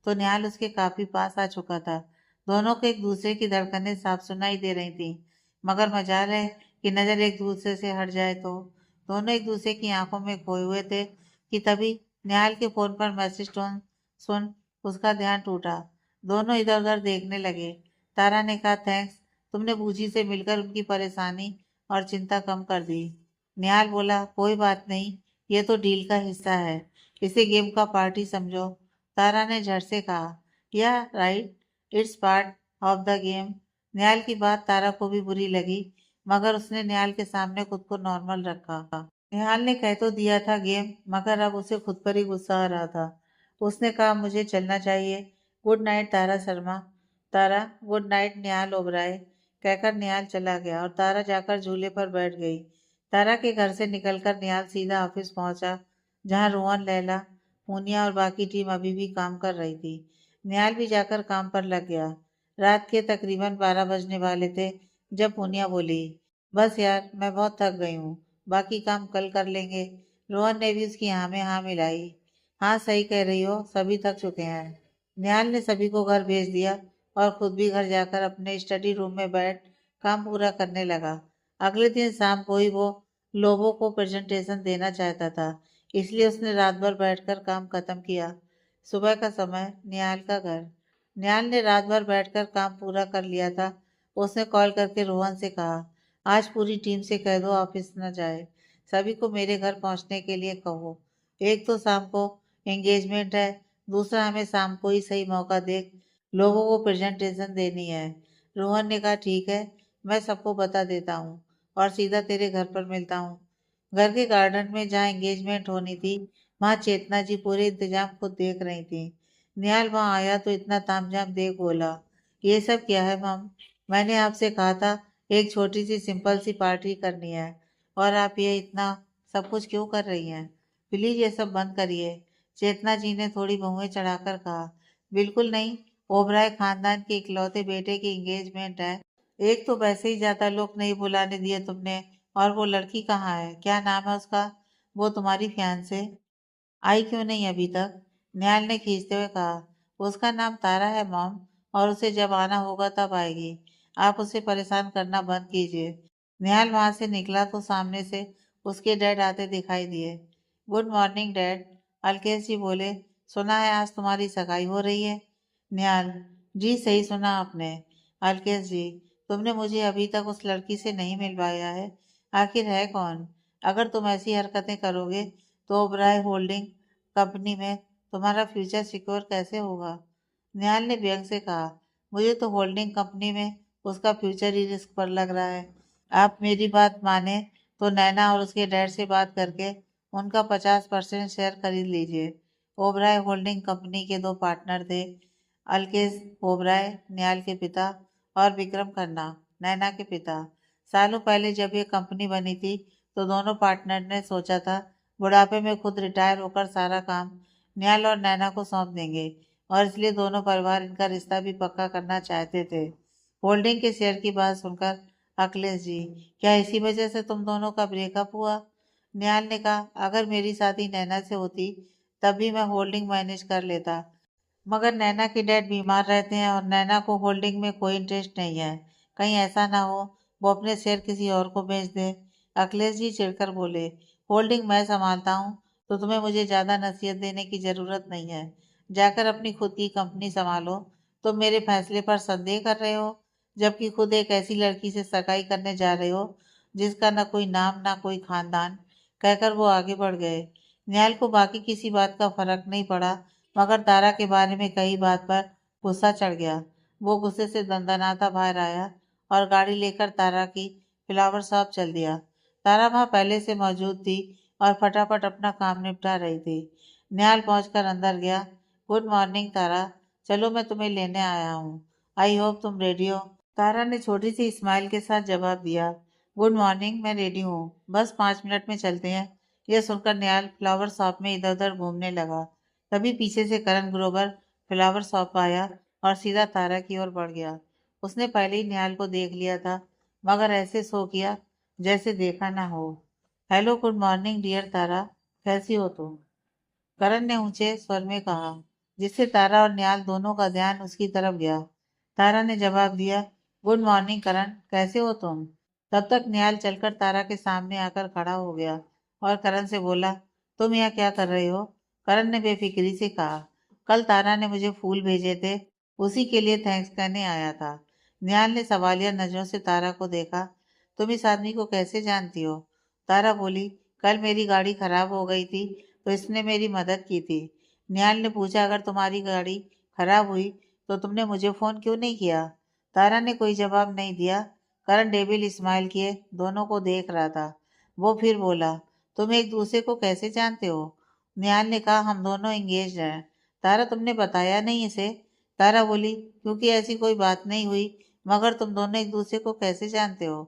तो निहाल उसके काफी पास आ चुका था। दोनों को एक दूसरे की धड़कनें साफ सुनाई दे रही थी, मगर मजाल है कि नजर एक दूसरे से हट जाए तो। दोनों एक दूसरे की आंखों में खोए हुए थे कि तभी निहाल के फोन पर मैसेज टोन सुन उसका ध्यान टूटा। दोनों इधर उधर देखने लगे। तारा ने कहा, थैंक्स, तुमने बूजी से मिलकर उनकी परेशानी और चिंता कम कर दी। निहाल बोला, कोई बात नहीं, ये तो डील का हिस्सा है, इसे गेम का पार्टी समझो। तारा ने झट से कहा, yeah right, it's part of the game. Nihal की बात तारा को भी बुरी लगी, मगर उसने निहाल के सामने खुद को नॉर्मल रखा। निहाल ने कह तो दिया था गेम, मगर अब उसे खुद पर ही गुस्सा आ रहा था। उसने कहा, मुझे चलना चाहिए। गुड नाइट तारा शर्मा। तारा, गुड नाइट निहाल ओबराय, कहकर निहाल चला गया और तारा जाकर झूले पर बैठ गई। तारा के घर से निकलकर निहाल सीधा ऑफिस पहुंचा, जहां रोहन, लैला, पूनिया और बाकी टीम अभी भी काम कर रही थी। निहाल भी जाकर काम पर लग गया। रात के तकरीबन 12 बजने वाले थे जब पूनिया बोली, बस यार मैं बहुत थक गई हूँ, बाकी काम कल कर लेंगे। रोहन ने भी उसकी हाँ में हाँ मिलाई। हाँ सही कह रही हो, सभी थक चुके हैं। निहाल ने सभी को घर भेज दिया और खुद भी घर जाकर अपने स्टडी रूम में बैठ काम पूरा करने लगा। अगले दिन शाम को ही वो लोगों को प्रेजेंटेशन देना चाहता था, इसलिए उसने रात भर बैठकर काम खत्म किया। सुबह का समय, निहाल का घर। निहाल ने रात भर बैठकर काम पूरा कर लिया था। उसने कॉल करके रोहन से कहा, आज पूरी टीम से कह दो ऑफिस न जाए, सभी को मेरे घर पहुंचने के लिए कहो। एक तो शाम को एंगेजमेंट है, दूसरा हमें शाम को ही सही मौका देख लोगों को प्रेजेंटेशन देनी है। रोहन ने कहा, ठीक है, मैं सबको बता देता हूँ और सीधा तेरे घर पर मिलता हूँ। घर के गार्डन में जहाँ एंगेजमेंट होनी थी, वहाँ चेतना जी पूरे इंतजाम खुद देख रही थी। निहाल वहाँ आया तो इतना तामझाम देख बोला, ये सब क्या है मम? मैंने आपसे कहा था एक छोटी सी सिंपल सी पार्टी करनी है, और आप ये इतना सब कुछ क्यों कर रही हैं? प्लीज ये सब बंद करिए। चेतना जी ने थोड़ी बहुएं चढ़ाकर कहा, बिल्कुल नहीं, ओबराय खानदान के इकलौते बेटे की एंगेजमेंट है। एक तो वैसे ही ज्यादा लोग नहीं बुलाने दिए तुमने, और वो लड़की कहाँ है, क्या नाम है उसका? वो तुम्हारी फियांसे आई क्यों नहीं अभी तक? निहाल ने खींचते हुए कहा, उसका नाम तारा है मॉम, और उसे जब आना होगा तब आएगी। आप उसे परेशान करना बंद कीजिए। निहाल वहां से निकला तो सामने से उसके डैड आते दिखाई दिए। गुड मॉर्निंग डैड, अलकेश जी बोले। सुना है आज तुम्हारी सगाई हो रही है? निहाल, जी सही सुना आपने। अलकेश जी, तुमने मुझे अभी तक उस लड़की से नहीं मिलवाया है, आखिर है कौन? अगर तुम ऐसी हरकतें करोगे तो ओबराय होल्डिंग कंपनी में तुम्हारा फ्यूचर सिक्योर कैसे होगा? निहाल ने व्यंग से कहा, मुझे तो होल्डिंग कंपनी में उसका फ्यूचर ही रिस्क पर लग रहा है। आप मेरी बात माने तो नैना और उसके डैड से बात करके उनका 50% शेयर खरीद लीजिए। ओबराय होल्डिंग कंपनी के दो पार्टनर थे, अलकेश ओबराय निहाल के पिता, और विक्रम खन्ना नैना के पिता। सालों पहले जब ये कंपनी बनी थी तो दोनों पार्टनर ने सोचा था बुढ़ापे में खुद रिटायर होकर सारा काम निहाल और नैना को सौंप देंगे, और इसलिए दोनों परिवार इनका रिश्ता भी पक्का करना चाहते थे। होल्डिंग के शेयर की बात सुनकर, अखिलेश जी, क्या इसी वजह से तुम दोनों का ब्रेकअप हुआ? निहाल ने कहा, अगर मेरी शादी नैना से होती तब भी मैं होल्डिंग मैनेज कर लेता, मगर नैना के डैड बीमार रहते हैं और नैना को होल्डिंग में कोई इंटरेस्ट नहीं है। कहीं ऐसा ना हो वो अपने शेयर किसी और को बेच दे। अखिलेश जी चिढ़कर बोले, होल्डिंग मैं संभालता हूँ तो तुम्हें मुझे ज्यादा नसीहत देने की जरूरत नहीं है। जाकर अपनी खुद की कंपनी संभालो। तुम मेरे फैसले पर संदेह कर रहे हो, जबकि खुद एक ऐसी लड़की से सगाई करने जा रहे हो जिसका ना कोई नाम ना कोई खानदान। कहकर वो आगे बढ़ गए। निहाल को बाकी किसी बात का फर्क नहीं पड़ा, मगर तारा के बारे में कही बात पर गुस्सा चढ़ गया। वो गुस्से से दंदनाता बाहर आया और गाड़ी लेकर तारा की फ्लावर शॉप चल दिया। तारा वहां पहले से मौजूद थी और फटाफट अपना काम निपटा रही थी। निहाल पहुंचकर अंदर गया। गुड मॉर्निंग तारा, चलो मैं तुम्हें लेने आया हूँ, आई होप तुम रेडी हो। तारा ने छोटी सी स्माइल के साथ जवाब दिया, गुड मॉर्निंग, मैं रेडी हूँ, बस 5 मिनट में चलते हैं। यह सुनकर निहाल फ्लावर शॉप में इधर उधर घूमने लगा। तभी पीछे से करण ग्रोवर फ्लावर शॉप आया और सीधा तारा की ओर बढ़ गया। उसने पहले ही निहाल को देख लिया था, मगर ऐसे सो किया जैसे देखा ना हो। हेलो, गुड मॉर्निंग डियर तारा, कैसी हो तुम? करण ने ऊंचे स्वर में कहा, जिससे तारा और निहाल दोनों का ध्यान उसकी तरफ गया। तारा ने जवाब दिया, गुड मॉर्निंग करण, कैसे हो तुम? तब तक निहाल चलकर तारा के सामने आकर खड़ा हो गया और करण से बोला, तुम यहाँ क्या कर रहे हो? करण ने बेफिक्री से कहा, कल तारा ने मुझे फूल भेजे थे, उसी के लिए थैंक्स करने आया था। निहाल ने सवालिया नजरों से तारा को देखा, तुम इस आदमी को कैसे जानती हो? तारा बोली, कल मेरी गाड़ी खराब हो गई थी तो इसने मेरी मदद की थी। निहाल ने पूछा, अगर तुम्हारी गाड़ी खराब हुई तो तुमने मुझे फोन क्यों नहीं किया? तारा ने कोई जवाब नहीं दिया। करण डेविल स्माइल किए दोनों को देख रहा था। वो फिर बोला, तुम एक दूसरे को कैसे जानते हो? निहाल ने कहा, हम दोनों एंगेज हैं। तारा, तुमने बताया नहीं इसे? तारा बोली, क्योंकि ऐसी कोई बात नहीं हुई, मगर तुम दोनों एक दूसरे को कैसे जानते हो?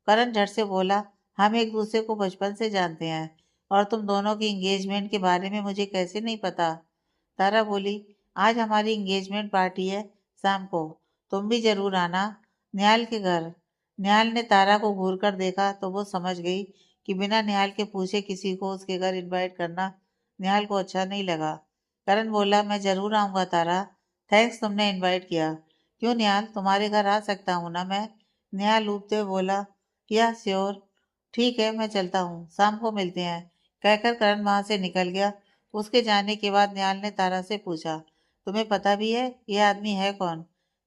करण झट से बोला, हम एक दूसरे को बचपन से जानते हैं, और तुम दोनों की एंगेजमेंट के बारे में मुझे कैसे नहीं पता? तारा बोली, आज हमारी एंगेजमेंट पार्टी है शाम को, तुम भी जरूर आना निहाल के घर। निहाल ने तारा को घूर कर देखा तो वो समझ गई कि बिना निहाल के पूछे किसी को उसके घर इनवाइट करना निहाल को अच्छा नहीं लगा। करण बोला, मैं जरूर आऊंगा तारा, थैंक्स तुमने इनवाइट किया। क्यों निहाल, तुम्हारे घर आ सकता हूँ ना मैं? निहाल ऊबते हुए बोला, या श्योर, ठीक है मैं चलता हूँ, शाम को मिलते हैं। कहकर करण वहां से निकल गया। उसके जाने के बाद निहाल ने तारा से पूछा, तुम्हें पता भी है ये आदमी है कौन?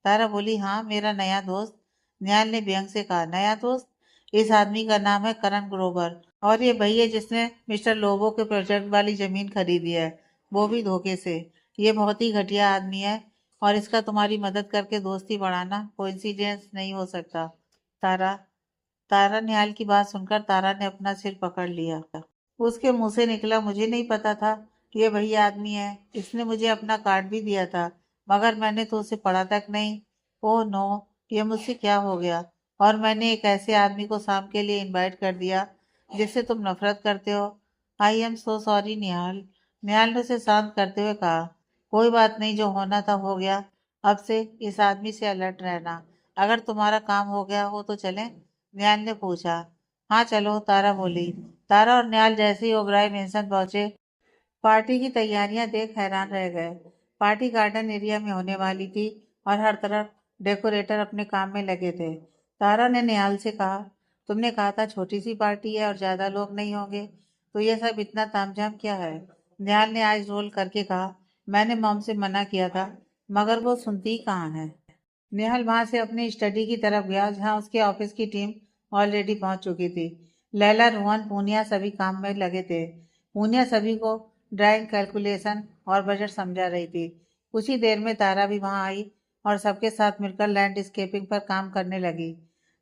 तारा बोली, हाँ मेरा नया दोस्त। निहाल ने व्यंग से कहा, नया दोस्त? इस आदमी का नाम है करण ग्रोवर और ये वही है जिसने मिस्टर लोबो के प्रोजेक्ट वाली जमीन खरीदी है, वो भी धोखे से। ये बहुत ही घटिया आदमी है और इसका तुम्हारी मदद करके दोस्ती बढ़ाना कोइंसिडेंस नहीं हो सकता। तारा तारा निहाल की बात सुनकर तारा ने अपना सिर पकड़ लिया। उसके मुंह से निकला, मुझे नहीं पता था ये वही आदमी है। इसने मुझे अपना कार्ड भी दिया था मगर मैंने तो उसे पढ़ा तक नहीं। ओह नो, ये मुझसे क्या हो गया? और मैंने एक ऐसे आदमी को शाम के लिए इनवाइट कर दिया जिससे तुम नफरत करते हो। आई एम सो सॉरी निहाल। निहाल ने उसे शांत करते हुए कहा, कोई बात नहीं, जो होना था हो गया। अब से इस आदमी से अलर्ट रहना। अगर तुम्हारा काम हो गया हो तो चलें? निहाल ने पूछा। हाँ चलो, तारा बोली। तारा और निहाल जैसे ही ओबराय मेंशन पहुंचे, पार्टी की तैयारियां देख हैरान रह गए। पार्टी गार्डन एरिया में होने वाली थी और हर तरफ डेकोरेटर अपने काम में लगे थे। तारा ने निहाल से कहा, तुमने कहा था छोटी सी पार्टी है और ज्यादा लोग नहीं होंगे, तो ये सब इतना तामझाम क्या है? निहाल ने आइज रोल करके कहा, मैंने मॉम से मना किया था मगर वो सुनती ही कहाँ है। निहाल वहां से अपनी स्टडी की तरफ गया जहां उसके ऑफिस की टीम ऑलरेडी पहुंच चुकी थी। लैला, रोहन, पूनिया सभी काम में लगे थे। पूनिया सभी को ड्राइंग, कैलकुलेशन और बजट समझा रही थी। कुछ ही देर में तारा भी वहां आई और सबके साथ मिलकर लैंडस्केपिंग पर काम करने लगी।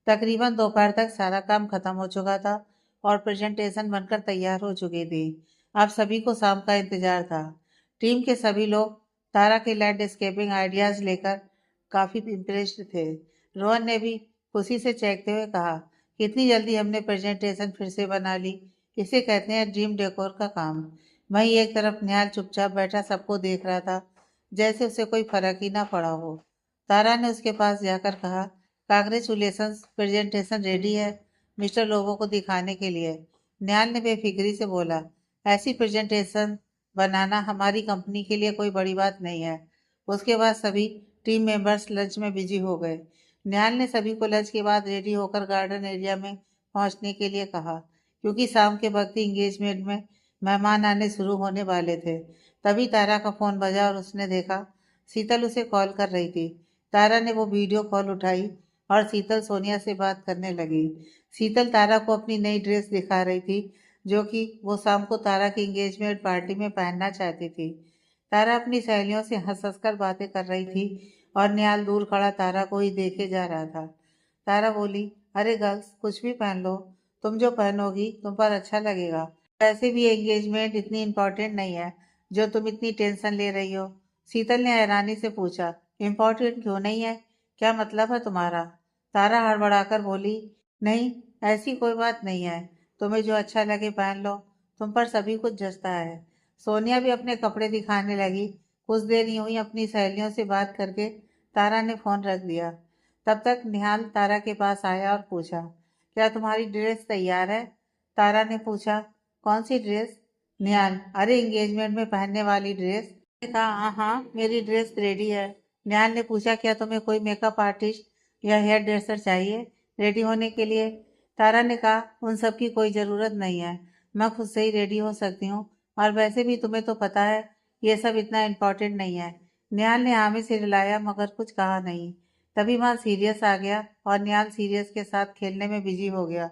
तकरीबन दोपहर तक सारा काम खत्म हो चुका था और प्रेजेंटेशन बनकर तैयार हो चुकी थी। अब सभी को शाम का इंतजार था। टीम के सभी लोग तारा के लैंडस्केपिंग आइडियाज लेकर काफी इम्प्रेस्ड थे। रोहन ने भी खुशी से चहकते हुए कहा, कितनी जल्दी हमने प्रेजेंटेशन फिर से बना ली, इसे कहते हैं ड्रीम डेकोर का काम। वहीं एक तरफ निहाल चुपचाप बैठा सबको देख रहा था, जैसे उसे कोई फर्क ही ना पड़ा हो। तारा ने उसके पास जाकर कहा, कांग्रेचुलेशंस, प्रेजेंटेशन रेडी है मिस्टर लोगों को दिखाने के लिए। निहाल ने बेफिक्री से बोला, ऐसी प्रेजेंटेशन बनाना हमारी कंपनी के लिए कोई बड़ी बात नहीं है। उसके बाद सभी टीम मेंबर्स लंच में बिजी हो गए। निहाल ने सभी को लंच के बाद रेडी होकर गार्डन एरिया में पहुंचने के लिए कहा, क्योंकि शाम के वक्त इंगेजमेंट में मेहमान आने शुरू होने वाले थे। तभी तारा का फोन बजा और उसने देखा शीतल उसे कॉल कर रही थी। तारा ने वो वीडियो कॉल उठाई और शीतल सोनिया से बात करने लगी। शीतल तारा को अपनी नई ड्रेस दिखा रही थी जो कि वो शाम को तारा की एंगेजमेंट पार्टी में पहनना चाहती थी। तारा अपनी सहेलियों से हंस हंस कर बातें कर रही थी और निहाल दूर खड़ा तारा को ही देखे जा रहा था। तारा बोली, अरे गर्ल्स, कुछ भी पहन लो, तुम जो पहनोगी तुम पर अच्छा लगेगा। वैसे भी एंगेजमेंट इतनी इम्पोर्टेंट नहीं है जो तुम इतनी टेंशन ले रही हो। शीतल ने हैरानी से पूछा, इम्पोर्टेंट क्यों नहीं है? क्या मतलब है तुम्हारा? तारा हड़बड़ाकर बोली, नहीं, ऐसी कोई बात नहीं है, तुम्हें जो अच्छा लगे पहन लो, तुम पर सभी कुछ जचता है। सोनिया भी अपने कपड़े दिखाने लगी। कुछ देर यूं ही अपनी सहेलियों से बात करके तारा ने फोन रख दिया। तब तक निहाल तारा के पास आया और पूछा, क्या तुम्हारी ड्रेस तैयार है? तारा ने पूछा, कौन सी ड्रेस? निहाल, अरे एंगेजमेंट में पहनने वाली ड्रेस। मैंने कहा, हाँ हाँ मेरी ड्रेस रेडी है। निहाल ने पूछा, क्या तुम्हें कोई मेकअप आर्टिस्ट या हेयर ड्रेसर चाहिए रेडी होने के लिए? तारा ने कहा, उन सब की कोई ज़रूरत नहीं है, मैं खुद से ही रेडी हो सकती हूँ और वैसे भी तुम्हें तो पता है ये सब इतना इम्पोर्टेंट नहीं है। निहाल ने हामी से हिलाया मगर कुछ कहा नहीं। तभी वहाँ सीरियस आ गया और निहाल सीरियस के साथ खेलने में बिजी हो गया।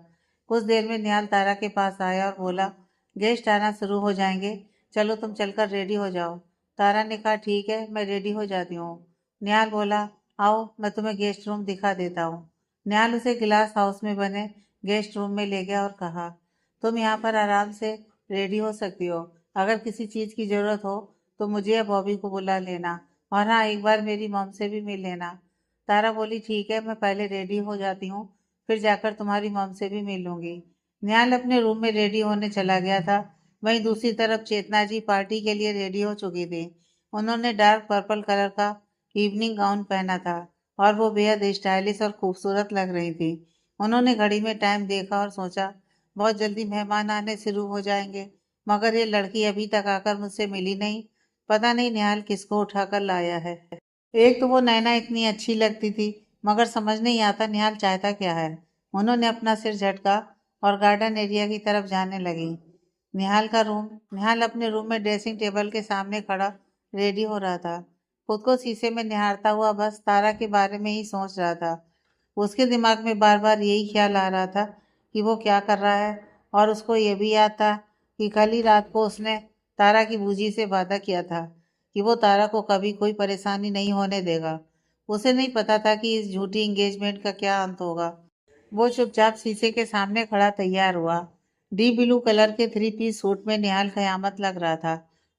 कुछ देर में निहाल तारा के पास आया और बोला, गेस्ट आना शुरू हो जाएंगे, चलो तुम चलकर रेडी हो जाओ। तारा ने कहा, ठीक है मैं रेडी हो जाती हूँ। निहाल बोला, आओ मैं तुम्हें गेस्ट रूम दिखा देता हूँ। निहाल उसे गिलास हाउस में बने गेस्ट रूम में ले गया और कहा, तुम यहाँ पर आराम से रेडी हो सकती हो। अगर किसी चीज़ की ज़रूरत हो तो मुझे या बॉबी को बुला लेना, और हाँ एक बार मेरी मॉम से भी मिल लेना। तारा बोली, ठीक है मैं पहले रेडी हो जाती हूँ, फिर जाकर तुम्हारी मॉम से भी मिल लूंगी। निहाल अपने रूम में रेडी होने चला गया था। वहीं दूसरी तरफ चेतना जी पार्टी के लिए रेडी हो चुकी थी। उन्होंने डार्क पर्पल कलर का इवनिंग गाउन पहना था और वो बेहद स्टाइलिश और खूबसूरत लग रही थी। उन्होंने घड़ी में टाइम देखा और सोचा, बहुत जल्दी मेहमान आने शुरू हो जाएंगे, मगर ये लड़की अभी तक आकर मुझसे मिली नहीं। पता नहीं निहाल किसको उठाकर लाया है। एक तो वो नैना इतनी अच्छी लगती थी, मगर समझ नहीं आता निहाल चाहता क्या है। उन्होंने अपना सिर झटका और गार्डन एरिया की तरफ जाने लगी। निहाल अपने रूम में ड्रेसिंग टेबल के सामने खड़ा रेडी हो रहा था। खुद को शीशे में निहारता हुआ बस तारा के बारे में ही सोच रहा था। उसके दिमाग में बार बार यही ख्याल आ रहा था कि वो क्या कर रहा है, और उसको ये भी याद था कि कल ही रात को उसने तारा की बूजी से वादा किया था कि वो तारा को कभी कोई परेशानी नहीं होने देगा। उसे नहीं पता था कि इस झूठी एंगेजमेंट का क्या अंत होगा। वो चुपचाप शीशे के सामने खड़ा तैयार हुआ। डी ब्लू कलर के 3 पीस सूट में निहाल कयामत लग रहा था।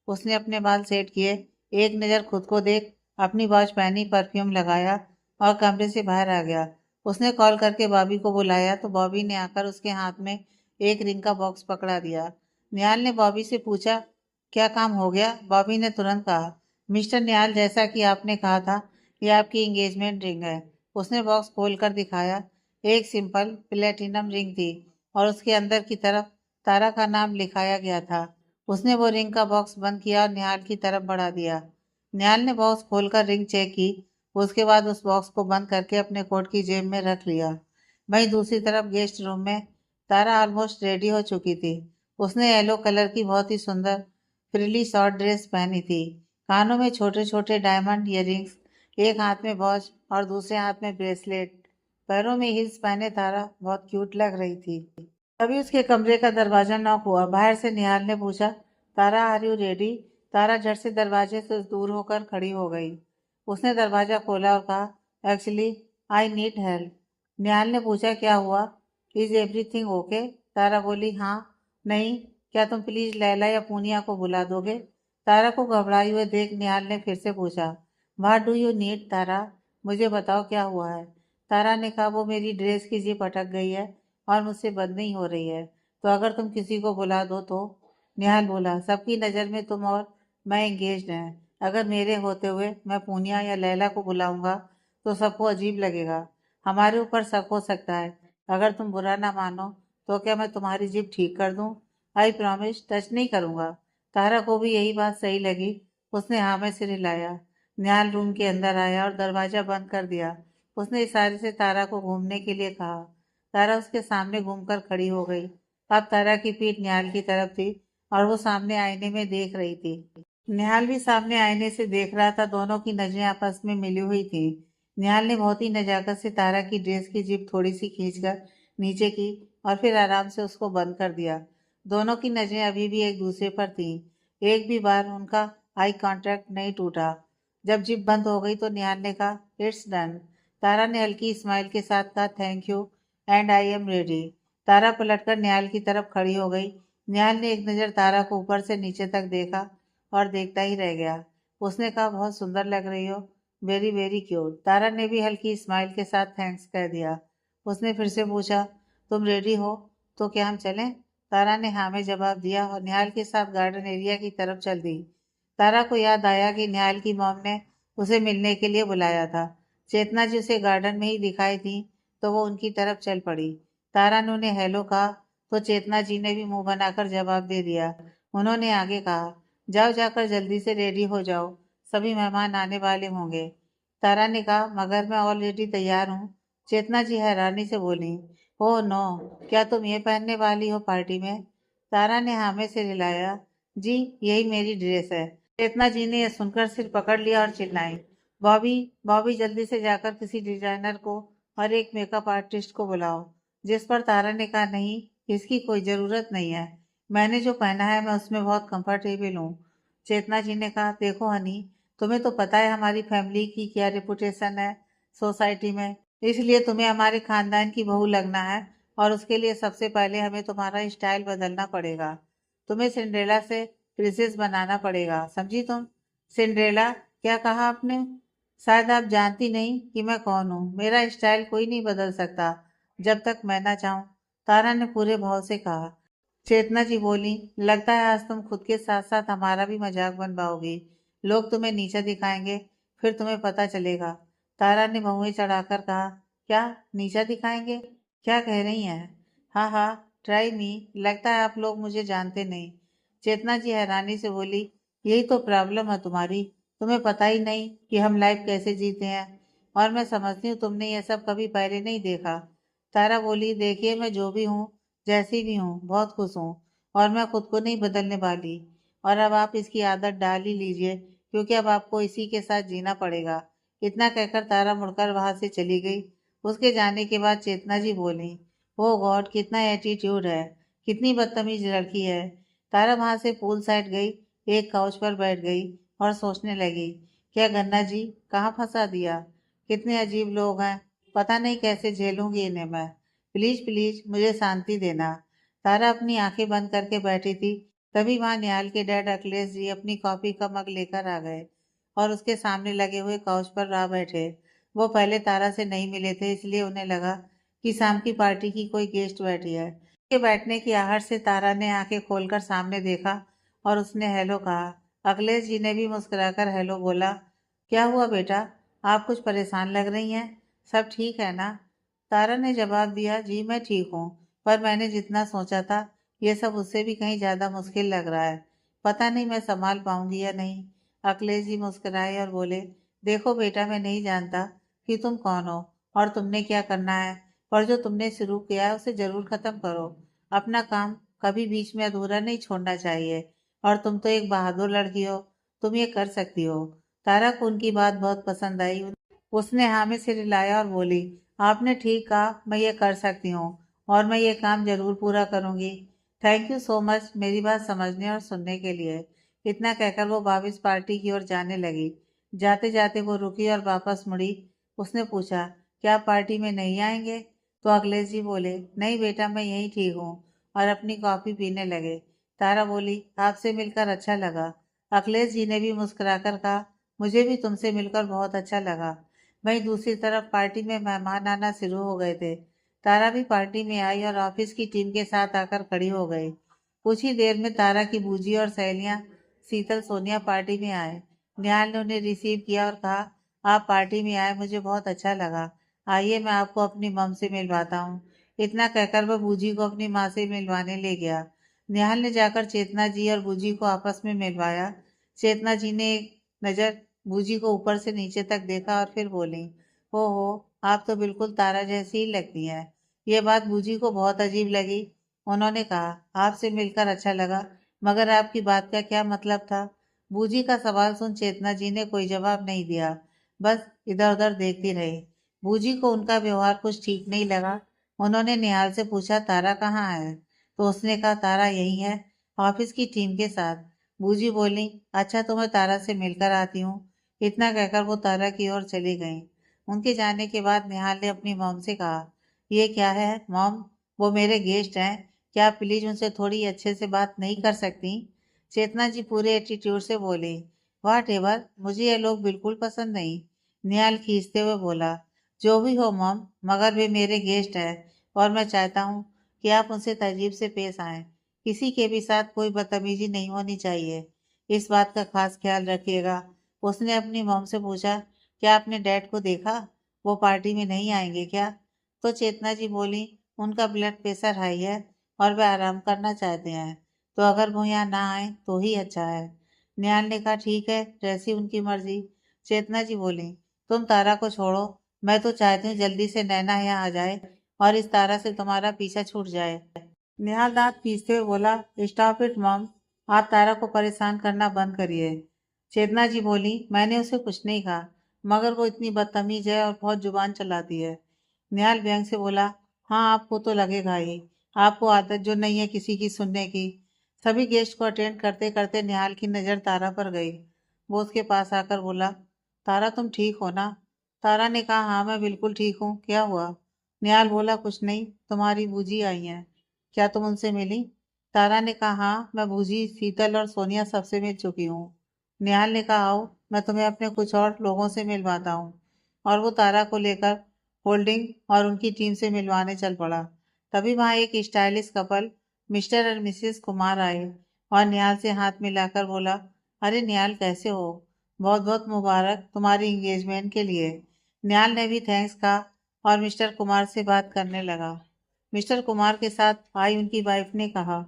उसने अपने बाल सेट किए, एक नज़र खुद को देख, अपनी वॉच पहनी, परफ्यूम लगाया और कमरे से बाहर आ गया। उसने कॉल करके बॉबी को बुलाया तो बॉबी ने आकर उसके हाथ में एक रिंग का बॉक्स पकड़ा दिया। निहाल ने बॉबी से पूछा, क्या काम हो गया? बॉबी ने तुरंत कहा, मिस्टर निहाल, जैसा कि आपने कहा था, ये आपकी एंगेजमेंट रिंग है। उसने बॉक्स खोलकर दिखाया। एक सिंपल प्लेटिनम रिंग थी और उसके अंदर की तरफ तारा का नाम लिखाया गया था। उसने वो रिंग का बॉक्स बंद किया और निहाल की तरफ बढ़ा दिया। निहाल ने बॉक्स खोलकर रिंग चेक की। उसके बाद उस बॉक्स को बंद करके अपने कोट की जेब में रख लिया। वहीं दूसरी तरफ गेस्ट रूम में तारा ऑलमोस्ट रेडी हो चुकी थी। उसने येलो कलर की बहुत ही सुंदर फ्रिली शॉर्ट ड्रेस पहनी थी। कानों में छोटे छोटे डायमंड ईयररिंग्स, एक हाथ में वॉच और दूसरे हाथ में ब्रेसलेट, पैरों में हील्स पहने तारा बहुत क्यूट लग रही थी। तभी उसके कमरे का दरवाजा नॉक हुआ। बाहर से निहाल ने पूछा, तारा आर यू रेडी? तारा झट से दरवाजे से दूर होकर खड़ी हो गई। उसने दरवाजा खोला और कहा, एक्चुअली आई नीड हेल्प। निहाल ने पूछा, क्या हुआ? Is everything okay? तारा बोली, हाँ। नहीं, क्या तुम प्लीज लैला या पूनिया को बुला दोगे? तारा को घबराई हुए देख निहाल ने फिर से पूछा, व्हाट डू यू नीड तारा? मुझे बताओ क्या हुआ है। तारा ने कहा, वो मेरी ड्रेस की जिप अटक गई है और मुझसे बंद नहीं हो रही है, तो अगर तुम किसी को बुला दो तो। निहाल बोला, सबकी नज़र में तुम और मैं एंगेज्ड हैं। अगर मेरे होते हुए मैं पूनिया या लैला को बुलाऊंगा तो सबको अजीब लगेगा। हमारे ऊपर शक हो सकता है। अगर तुम बुरा ना मानो तो क्या मैं तुम्हारी जिप ठीक कर दूं? आई प्रॉमिस टच नहीं करूंगा। तारा को भी यही बात सही लगी। उसने हाँ में सिर हिलाया। निहाल रूम के अंदर आया और दरवाजा बंद कर दिया। उसने इशारे से तारा को घूमने के लिए कहा। तारा उसके सामने घूमकर खड़ी हो गई। अब तारा की पीठ निहाल की तरफ थी और वो सामने आईने में देख रही थी। निहाल भी सामने आईने से देख रहा था। दोनों की नजरें आपस में मिली हुई थी। निहाल ने बहुत ही नजाकत से तारा की ड्रेस की जिप थोड़ी सी खींचकर नीचे की और फिर आराम से उसको बंद कर दिया। दोनों की नजरें अभी भी एक दूसरे पर थीं। एक भी बार उनका आई कांटेक्ट नहीं टूटा। जब जिप बंद हो गई तो निहाल ने कहा, इट्स डन। तारा ने हल्की स्माइल के साथ कहा, thank you and I am ready. Tara पलटकर निहाल की तरफ खड़ी हो गई। निहाल ने एक नज़र तारा को ऊपर से नीचे तक देखा और देखता ही रह गया। उसने कहा, बहुत सुंदर लग रही हो, वेरी वेरी क्यूट। तारा ने भी हल्की स्माइल के साथ थैंक्स कह दिया। उसने फिर से पूछा, तुम रेडी हो तो क्या हम चलें? तारा ने हाँ में जवाब दिया और निहाल के साथ गार्डन एरिया की तरफ चल दी। तारा को याद आया कि निहाल की मॉम ने उसे मिलने के लिए बुलाया था। चेतना जी उसे गार्डन में ही दिखाई थी तो वो उनकी तरफ चल पड़ी। तारा ने उन्हें हेलो कहा तो चेतना जी ने भी मुंह बनाकर जवाब दे दिया। उन्होंने आगे कहा, जाओ जाकर जल्दी से रेडी हो जाओ, सभी मेहमान आने वाले होंगे। तारा ने कहा, मगर मैं ऑलरेडी तैयार हूँ। चेतना जी हैरानी से बोली, ओह नो, क्या तुम ये पहनने वाली हो पार्टी में? तारा ने हाँ में सिर हिलाया, जी यही मेरी ड्रेस है। चेतना जी ने यह सुनकर सिर पकड़ लिया और चिल्लाई, बॉबी, बॉबी जल्दी से जाकर किसी डिजाइनर को और एक मेकअप आर्टिस्ट को बुलाओ। जिस पर तारा ने कहा, नहीं, इसकी कोई ज़रूरत नहीं है। मैंने जो पहना है मैं उसमें बहुत कंफर्टेबल हूँ। चेतना जी ने कहा, देखो हनी, तुम्हें तो पता है हमारी फैमिली की क्या रेपुटेशन है सोसाइटी में, इसलिए तुम्हें हमारे खानदान की बहू लगना है और उसके लिए सबसे पहले हमें तुम्हारा स्टाइल बदलना पड़ेगा। तुम्हें सिंड्रेला से प्रिंसेस बनाना पड़ेगा, समझी तुम? सिंड्रेला? क्या कहा आपने? शायद आप जानती नहीं कि मैं कौन हूँ। मेरा स्टाइल कोई नहीं बदल सकता जब तक मैं ना चाहूँ। तारा ने पूरे भाव से कहा। चेतना जी बोली, लगता है आज तुम खुद के साथ साथ हमारा भी मजाक बनवाओगी। लोग तुम्हें नीचा दिखाएंगे, फिर तुम्हें पता चलेगा। तारा ने भौहें चढ़ाकर कहा, क्या नीचा दिखाएंगे? क्या कह रही हैं? हाँ हाँ, ट्राई मी। लगता है आप लोग मुझे जानते नहीं। चेतना जी हैरानी से बोली, यही तो प्रॉब्लम है तुम्हारी। तुम्हें पता ही नहीं कि हम लाइफ कैसे जीते हैं। और मैं समझती हूँ तुमने ये सब कभी पहले नहीं देखा। तारा बोली, देखिए मैं जो भी हूँ, जैसी भी हूँ, बहुत खुश हूँ। और मैं खुद को नहीं बदलने वाली। और अब आप इसकी आदत डाल ही लीजिए, क्योंकि अब आपको इसी के साथ जीना पड़ेगा। इतना कहकर तारा मुड़कर वहां से चली गई। उसके जाने के बाद चेतना जी बोली, ओ गॉड, कितना एटीट्यूड है, कितनी बदतमीज लड़की है। तारा वहां से पूल साइड गई, एक काउच पर बैठ गई और सोचने लगी, क्या गन्ना जी कहाँ फंसा दिया। कितने अजीब लोग हैं, पता नहीं कैसे झेलूंगी इन्हें मैं। प्लीज प्लीज मुझे शांति देना। तारा अपनी आंखें बंद करके बैठी थी। तभी वहां निहाल के डैड अखिलेश जी अपनी कॉफी का मग लेकर आ गए और उसके सामने लगे हुए काउच पर आ बैठे। वो पहले तारा से नहीं मिले थे, इसलिए उन्हें लगा कि शाम की पार्टी की कोई गेस्ट बैठी है। के बैठने की आहट से तारा ने आंखें खोलकर सामने देखा और उसने हेलो कहा। अखिलेश जी ने भी मुस्कुराकर हेलो बोला। क्या हुआ बेटा, आप कुछ परेशान लग रही हैं? सब ठीक है ना? तारा ने जवाब दिया, जी मैं ठीक हूँ, पर मैंने जितना सोचा था ये सब उससे भी कहीं ज्यादा मुश्किल लग रहा है। पता नहीं मैं संभाल पाऊंगी या नहीं। अखिलेश जी मुस्कुराए और बोले, देखो बेटा, मैं नहीं जानता कि तुम कौन हो और तुमने क्या करना है, पर जो तुमने शुरू किया है उसे जरूर खत्म करो। अपना काम कभी बीच में अधूरा नहीं छोड़ना चाहिए। और तुम तो एक बहादुर लड़की हो, तुम ये कर सकती हो। तारा को उनकी बात बहुत पसंद आई। उसने हामी से रिलाया और बोली, आपने ठीक कहा, मैं ये कर सकती हूँ और मैं ये काम जरूर पूरा करूंगी। थैंक यू सो मच मेरी बात समझने और सुनने के लिए। इतना कहकर वो वापस पार्टी की ओर जाने लगी। जाते जाते वो रुकी और वापस मुड़ी। उसने पूछा, क्या आप पार्टी में नहीं आएंगे? तो अखिलेश जी बोले, नहीं बेटा, मैं यहीं ठीक हूँ, और अपनी कॉफी पीने लगे। तारा बोली, आपसे मिलकर अच्छा लगा। अखिलेश जी ने भी मुस्कुराकर कहा, मुझे भी तुमसे मिलकर बहुत अच्छा लगा। वहीं दूसरी तरफ पार्टी में मेहमान आना शुरू हो गए थे। तारा भी पार्टी में आई और ऑफिस की टीम के साथ आकर खड़ी हो गई। कुछ ही देर में तारा की बूजी और सहेलियां शीतल सोनिया पार्टी में आए। निहाल ने उन्हें रिसीव किया और कहा, आप पार्टी में आए, मुझे बहुत अच्छा लगा। आइए मैं आपको अपनी मम से मिलवाता हूँ। इतना कहकर वह बूजी को अपनी माँ से मिलवाने ले गया। निहाल ने जाकर चेतना जी और बूजी को आपस में मिलवाया। चेतना जी ने एक नजर बूजी को ऊपर से नीचे तक देखा और फिर बोली, ओहो, आप तो बिल्कुल तारा जैसी ही लगती हैं। ये बात बूजी को बहुत अजीब लगी। उन्होंने कहा, आपसे मिलकर अच्छा लगा, मगर आपकी बात का क्या मतलब था? बूजी का सवाल सुन चेतना जी ने कोई जवाब नहीं दिया, बस इधर उधर देखती रही। बूजी को उनका व्यवहार कुछ ठीक नहीं लगा। उन्होंने निहाल से पूछा, तारा कहाँ है? तो उसने कहा, तारा यही है, ऑफिस की टीम के साथ। बूजी बोली, अच्छा तो मैं तारा से मिलकर आती हूँ। इतना कहकर वो तारा की ओर चली गईं। उनके जाने के बाद निहाल ने अपनी मॉम से कहा, ये क्या है मॉम, वो मेरे गेस्ट हैं, क्या आप प्लीज उनसे थोड़ी अच्छे से बात नहीं कर सकती? चेतना जी पूरे एटीट्यूड से बोली, वाट एवर, मुझे ये लोग बिल्कुल पसंद नहीं। निहाल खींचते हुए बोला, जो भी हो मॉम, मगर वे मेरे गेस्ट हैं और मैं चाहता हूँ कि आप उनसे तहजीब से पेश आएं। किसी के भी साथ कोई बदतमीजी नहीं होनी चाहिए। इस बात का खास ख्याल रखिएगा। उसने अपनी मॉम से पूछा, क्या आपने डैड को देखा? वो पार्टी में नहीं आएंगे क्या? तो चेतना जी बोली, उनका ब्लड प्रेशर हाई है और वे आराम करना चाहते हैं, तो अगर वो यहाँ ना आए तो ही अच्छा है। निहाल ने कहा, ठीक है, जैसी उनकी मर्जी। चेतना जी बोली, तुम तारा को छोड़ो, मैं तो चाहती हूँ जल्दी से नैना यहाँ आ जाए और इस तारा से तुम्हारा पीछा छूट जाए। निहाल दांत पीसते हुए बोला, स्टॉप इट मॉम, आप तारा को परेशान करना बंद करिए। चेतना जी बोली, मैंने उसे कुछ नहीं कहा, मगर वो इतनी बदतमीज है और बहुत जुबान चलाती है। निहाल व्यंग से बोला, हाँ आपको तो लगेगा ही, आपको आदत जो नहीं है किसी की सुनने की। सभी गेस्ट को अटेंड करते करते निहाल की नज़र तारा पर गई। वो उसके पास आकर बोला, तारा तुम ठीक हो ना? तारा ने कहा, हाँ मैं बिल्कुल ठीक हूँ, क्या हुआ? निहाल बोला, कुछ नहीं, तुम्हारी बूजी आई हैं, क्या तुम उनसे मिली? तारा ने कहा, हाँ मैं बूजी, शीतल और सोनिया सबसे मिल चुकी हूँ। निहाल ने कहा, आओ मैं तुम्हें अपने कुछ और लोगों से मिलवाता हूँ। और वो तारा को लेकर होल्डिंग और उनकी टीम से मिलवाने चल पड़ा। तभी वहां एक स्टाइलिश कपल मिस्टर और मिसेस कुमार आए और निहाल से हाथ मिलाकर बोला, अरे निहाल कैसे हो? बहुत बहुत मुबारक तुम्हारी एंगेजमेंट के लिए। निहाल ने भी थैंक्स कहा और मिस्टर कुमार से बात करने लगा। मिस्टर कुमार के साथ आई उनकी वाइफ ने कहा,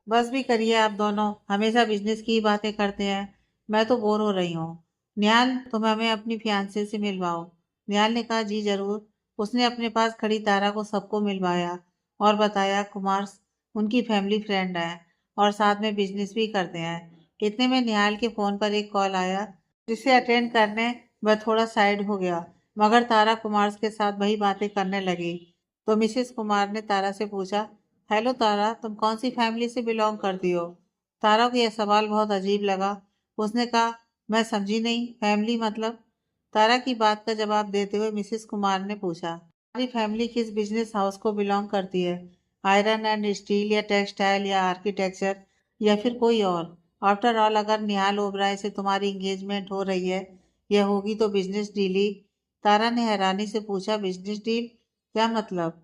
बस भी करिए आप दोनों, हमेशा बिजनेस की ही बातें करते हैं, मैं तो बोर हो रही हूँ। निहाल, तुम हमें अपनी फियांसे से मिलवाओ। निहाल ने कहा, जी जरूर। उसने अपने पास खड़ी तारा को सबको मिलवाया और बताया कुमार उनकी फैमिली फ्रेंड है और साथ में बिजनेस भी करते हैं। इतने में निहाल के फोन पर एक कॉल आया, जिसे अटेंड करने वह थोड़ा साइड हो गया, मगर तारा कुमार के साथ वही बातें करने लगी। तो मिसेस कुमार ने तारा से पूछा, हेलो तारा, तुम कौन सी फैमिली से बिलोंग करती हो? तारा को यह सवाल बहुत अजीब लगा। उसने कहा, मैं समझी नहीं, फैमिली मतलब? तारा की बात का जवाब देते हुए मिसेस कुमार ने पूछा, तुम्हारी फैमिली किस बिजनेस हाउस को बिलोंग करती है? आयरन एंड स्टील या टेक्सटाइल या आर्किटेक्चर या फिर कोई और? आफ्टर ऑल, अगर निहाल ओबराय से तुम्हारी एंगेजमेंट हो रही है, यह होगी तो बिजनेस डील ही। तारा ने हैरानी से पूछा, बिजनेस डील? क्या मतलब?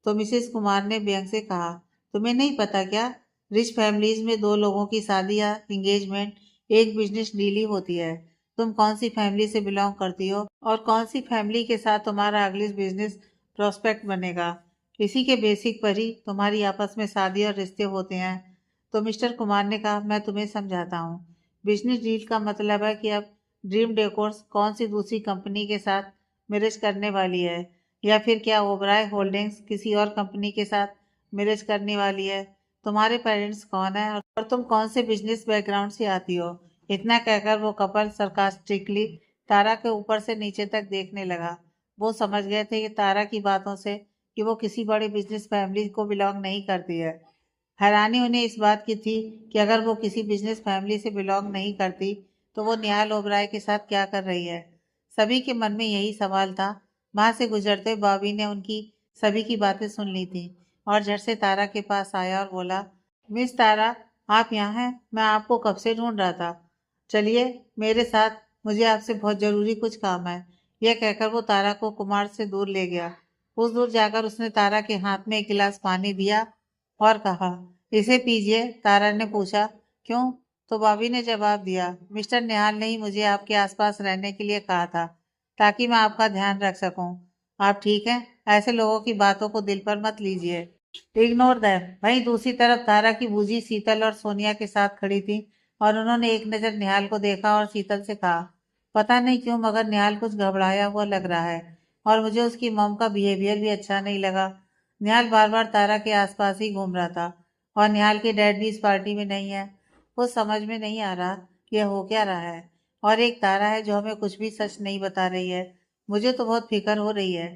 तो मिसेस कुमार ने व्यंग से कहा, तुम्हें नहीं पता क्या? रिच फैमिलीज में दो लोगों की शादी या एंगेजमेंट एक बिजनेस डील ही होती है। तुम कौन सी फैमिली से बिलोंग करती हो और कौन सी फैमिली के साथ तुम्हारा अगली बिजनेस प्रोस्पेक्ट बनेगा, इसी के बेसिक पर ही तुम्हारी आपस में शादी और रिश्ते होते हैं। तो मिस्टर कुमार ने कहा, मैं तुम्हें समझाता हूँ। बिजनेस डील का मतलब है कि अब ड्रीम डेकोर्स कौन सी दूसरी कंपनी के साथ मैरिज करने वाली है, या फिर क्या ओबराय होल्डिंग्स किसी और कंपनी के साथ मैरिज करने वाली है? तुम्हारे पेरेंट्स कौन है और तुम कौन से बिजनेस बैकग्राउंड से आती हो? इतना कहकर वो कपल सरकास्टिकली तारा के ऊपर से नीचे तक देखने लगा। वो समझ गए थे कि तारा की बातों से कि वो किसी बड़ी बिजनेस फैमिली को बिलोंग नहीं करती है। हैरानी उन्हें इस बात की थी कि अगर वो किसी बिजनेस फैमिली से बिलोंग नहीं करती तो वो निहाल ओबराय के साथ क्या कर रही है। सभी के मन में यही सवाल था। वहां से गुजरते बॉबी ने उनकी सभी की बातें सुन ली थी और झट से तारा के पास आया और बोला, मिस तारा, आप यहाँ हैं? मैं आपको कब से ढूंढ रहा था। चलिए मेरे साथ, मुझे आपसे बहुत जरूरी कुछ काम है। यह कहकर वो तारा को कुमार से दूर ले गया। कुछ दूर जाकर उसने तारा के हाथ में एक गिलास पानी दिया और कहा, इसे पीजिए। तारा ने पूछा, क्यों? तो बॉबी ने जवाब दिया, मिस्टर निहाल ने ही मुझे आपके आसपास रहने के लिए कहा था ताकि मैं आपका ध्यान रख सकूं। आप ठीक हैं? ऐसे लोगों की बातों को दिल पर मत लीजिए। Ignore them. वहीं दूसरी तरफ तारा की बूजी शीतल और सोनिया के साथ खड़ी थी और उन्होंने एक नजर निहाल को देखा और शीतल से कहा, पता नहीं क्यों मगर निहाल कुछ घबराया हुआ लग रहा है और मुझे उसकी मॉम का बिहेवियर भी अच्छा नहीं लगा। निहाल बार बार तारा के आसपास ही घूम रहा था और निहाल के डैड भी इस पार्टी में नहीं है। कुछ समझ में नहीं आ रहा कि यह हो क्या रहा है। और एक तारा है जो हमें कुछ भी सच नहीं बता रही है। मुझे तो बहुत फिक्र हो रही है।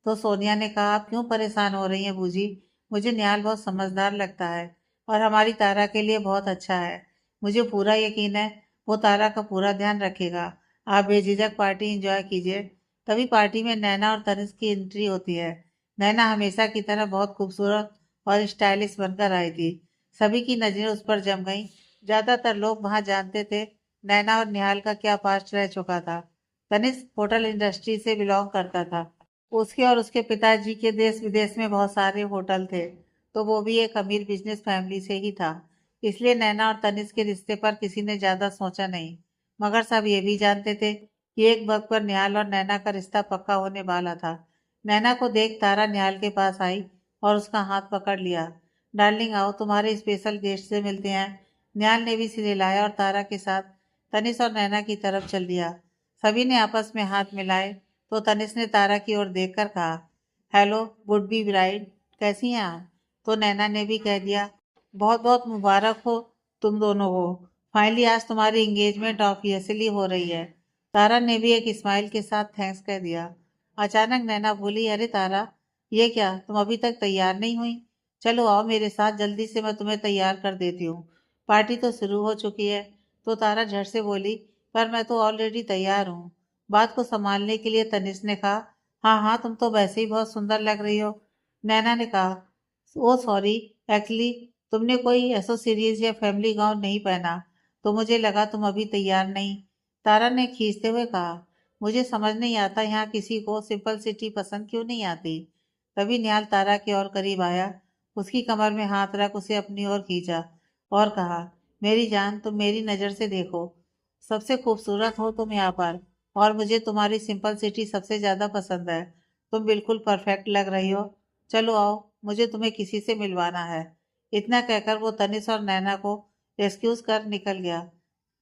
तो सोनिया ने कहा, आप क्यों परेशान हो रही हैं बूजी? मुझे निहाल बहुत समझदार लगता है और हमारी तारा के लिए बहुत अच्छा है। मुझे पूरा यकीन है वो तारा का पूरा ध्यान रखेगा। आप बेझिझक पार्टी एंजॉय कीजिए। तभी पार्टी में नैना और तनिष्क की एंट्री होती है। नैना हमेशा की तरह बहुत खूबसूरत और स्टाइलिश बनकर आई थी। सभी की नजरें उस पर जम गईं। ज्यादातर लोग वहां जानते थे नैना और निहाल का क्या पास्ट रह चुका था। तनिष्क होटल इंडस्ट्री से बिलोंग करता था। उसके और उसके पिताजी के देश विदेश में बहुत सारे होटल थे, तो वो भी एक अमीर बिजनेस फैमिली से ही था। इसलिए नैना और तनिष्क के रिश्ते पर किसी ने ज्यादा सोचा नहीं। मगर सब ये भी जानते थे कि एक वक्त पर निहाल और नैना का रिश्ता पक्का होने वाला था। नैना को देख तारा निहाल के पास आई और उसका हाथ पकड़ लिया। डार्लिंग, आओ, तुम्हारे स्पेशल गेस्ट से मिलते हैं। निहाल ने भी सिरे लाया और तारा के साथ तनिष्क और नैना की तरफ चल दिया। सभी ने आपस में हाथ मिलाए तो तनिष्क ने तारा की ओर देखकर कहा, हेलो वुड बी ब्राइड, कैसी हैं आप? तो नैना ने भी कह दिया, बहुत बहुत मुबारक हो तुम दोनों को। फाइनली आज तुम्हारी एंगेजमेंट ऑफिशियली हो रही है। तारा ने भी एक स्माइल के साथ थैंक्स कह दिया। अचानक नैना बोली, अरे तारा, ये क्या, तुम अभी तक तैयार नहीं हुई? चलो आओ मेरे साथ, जल्दी से मैं तुम्हें तैयार कर देती हूँ। पार्टी तो शुरू हो चुकी है। तो तारा झट से बोली, पर मैं तो ऑलरेडी तैयार हूँ। बात को संभालने के लिए तनिष्क ने कहा, हाँ हाँ, तुम तो वैसे ही बहुत सुंदर लग रही हो। नैना ने कहा, ओ सॉरी, एक्चुअली तुमने कोई एसोसीरीज या फैमिली गाउन नहीं पहना तो मुझे लगा तुम अभी तैयार नहीं। तारा ने खींचते हुए कहा, मुझे समझ नहीं आता यहाँ किसी को सिंपल सिटी पसंद क्यों नहीं आती। तभी निहाल तारा के और करीब आया, उसकी कमर में हाथ रख उसे अपनी ओर खींचा और कहा, मेरी जान, तुम मेरी नज़र से देखो, सबसे खूबसूरत हो तुम यहाँ पर। और मुझे तुम्हारी सिंपल सिटी सबसे ज्यादा पसंद है। तुम बिल्कुल परफेक्ट लग रही हो। चलो आओ, मुझे तुम्हें किसी से मिलवाना है। इतना कहकर वो तनिष और नैना को एक्सक्यूज कर निकल गया।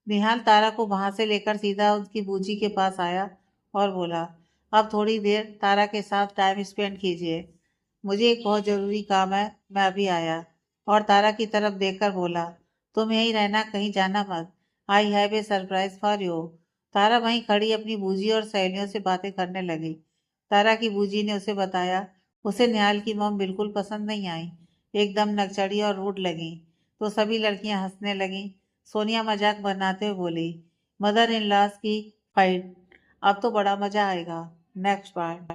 निहाल तारा को वहां से लेकर सीधा उसकी बूजी के पास आया और बोला, अब थोड़ी देर तारा के साथ टाइम स्पेंड कीजिए। मुझे एक बहुत जरूरी काम है, मैं अभी आया। और तारा की तरफ देखकर बोला, तुम यहीं रहना, कहीं जाना मत। I have a surprise for you. Tara वहीं खड़ी अपनी बूजी और सहेलियों से बातें करने लगी। तारा की बूजी ने उसे बताया, उसे निहाल की मॉम बिल्कुल पसंद नहीं आई, एकदम नकचड़ी और रूड लगी। तो सभी लड़कियां हंसने लगीं। सोनिया मजाक बनाते हुए बोली, मदर इन लॉज की फाइट, अब तो बड़ा मजा आएगा। Next part.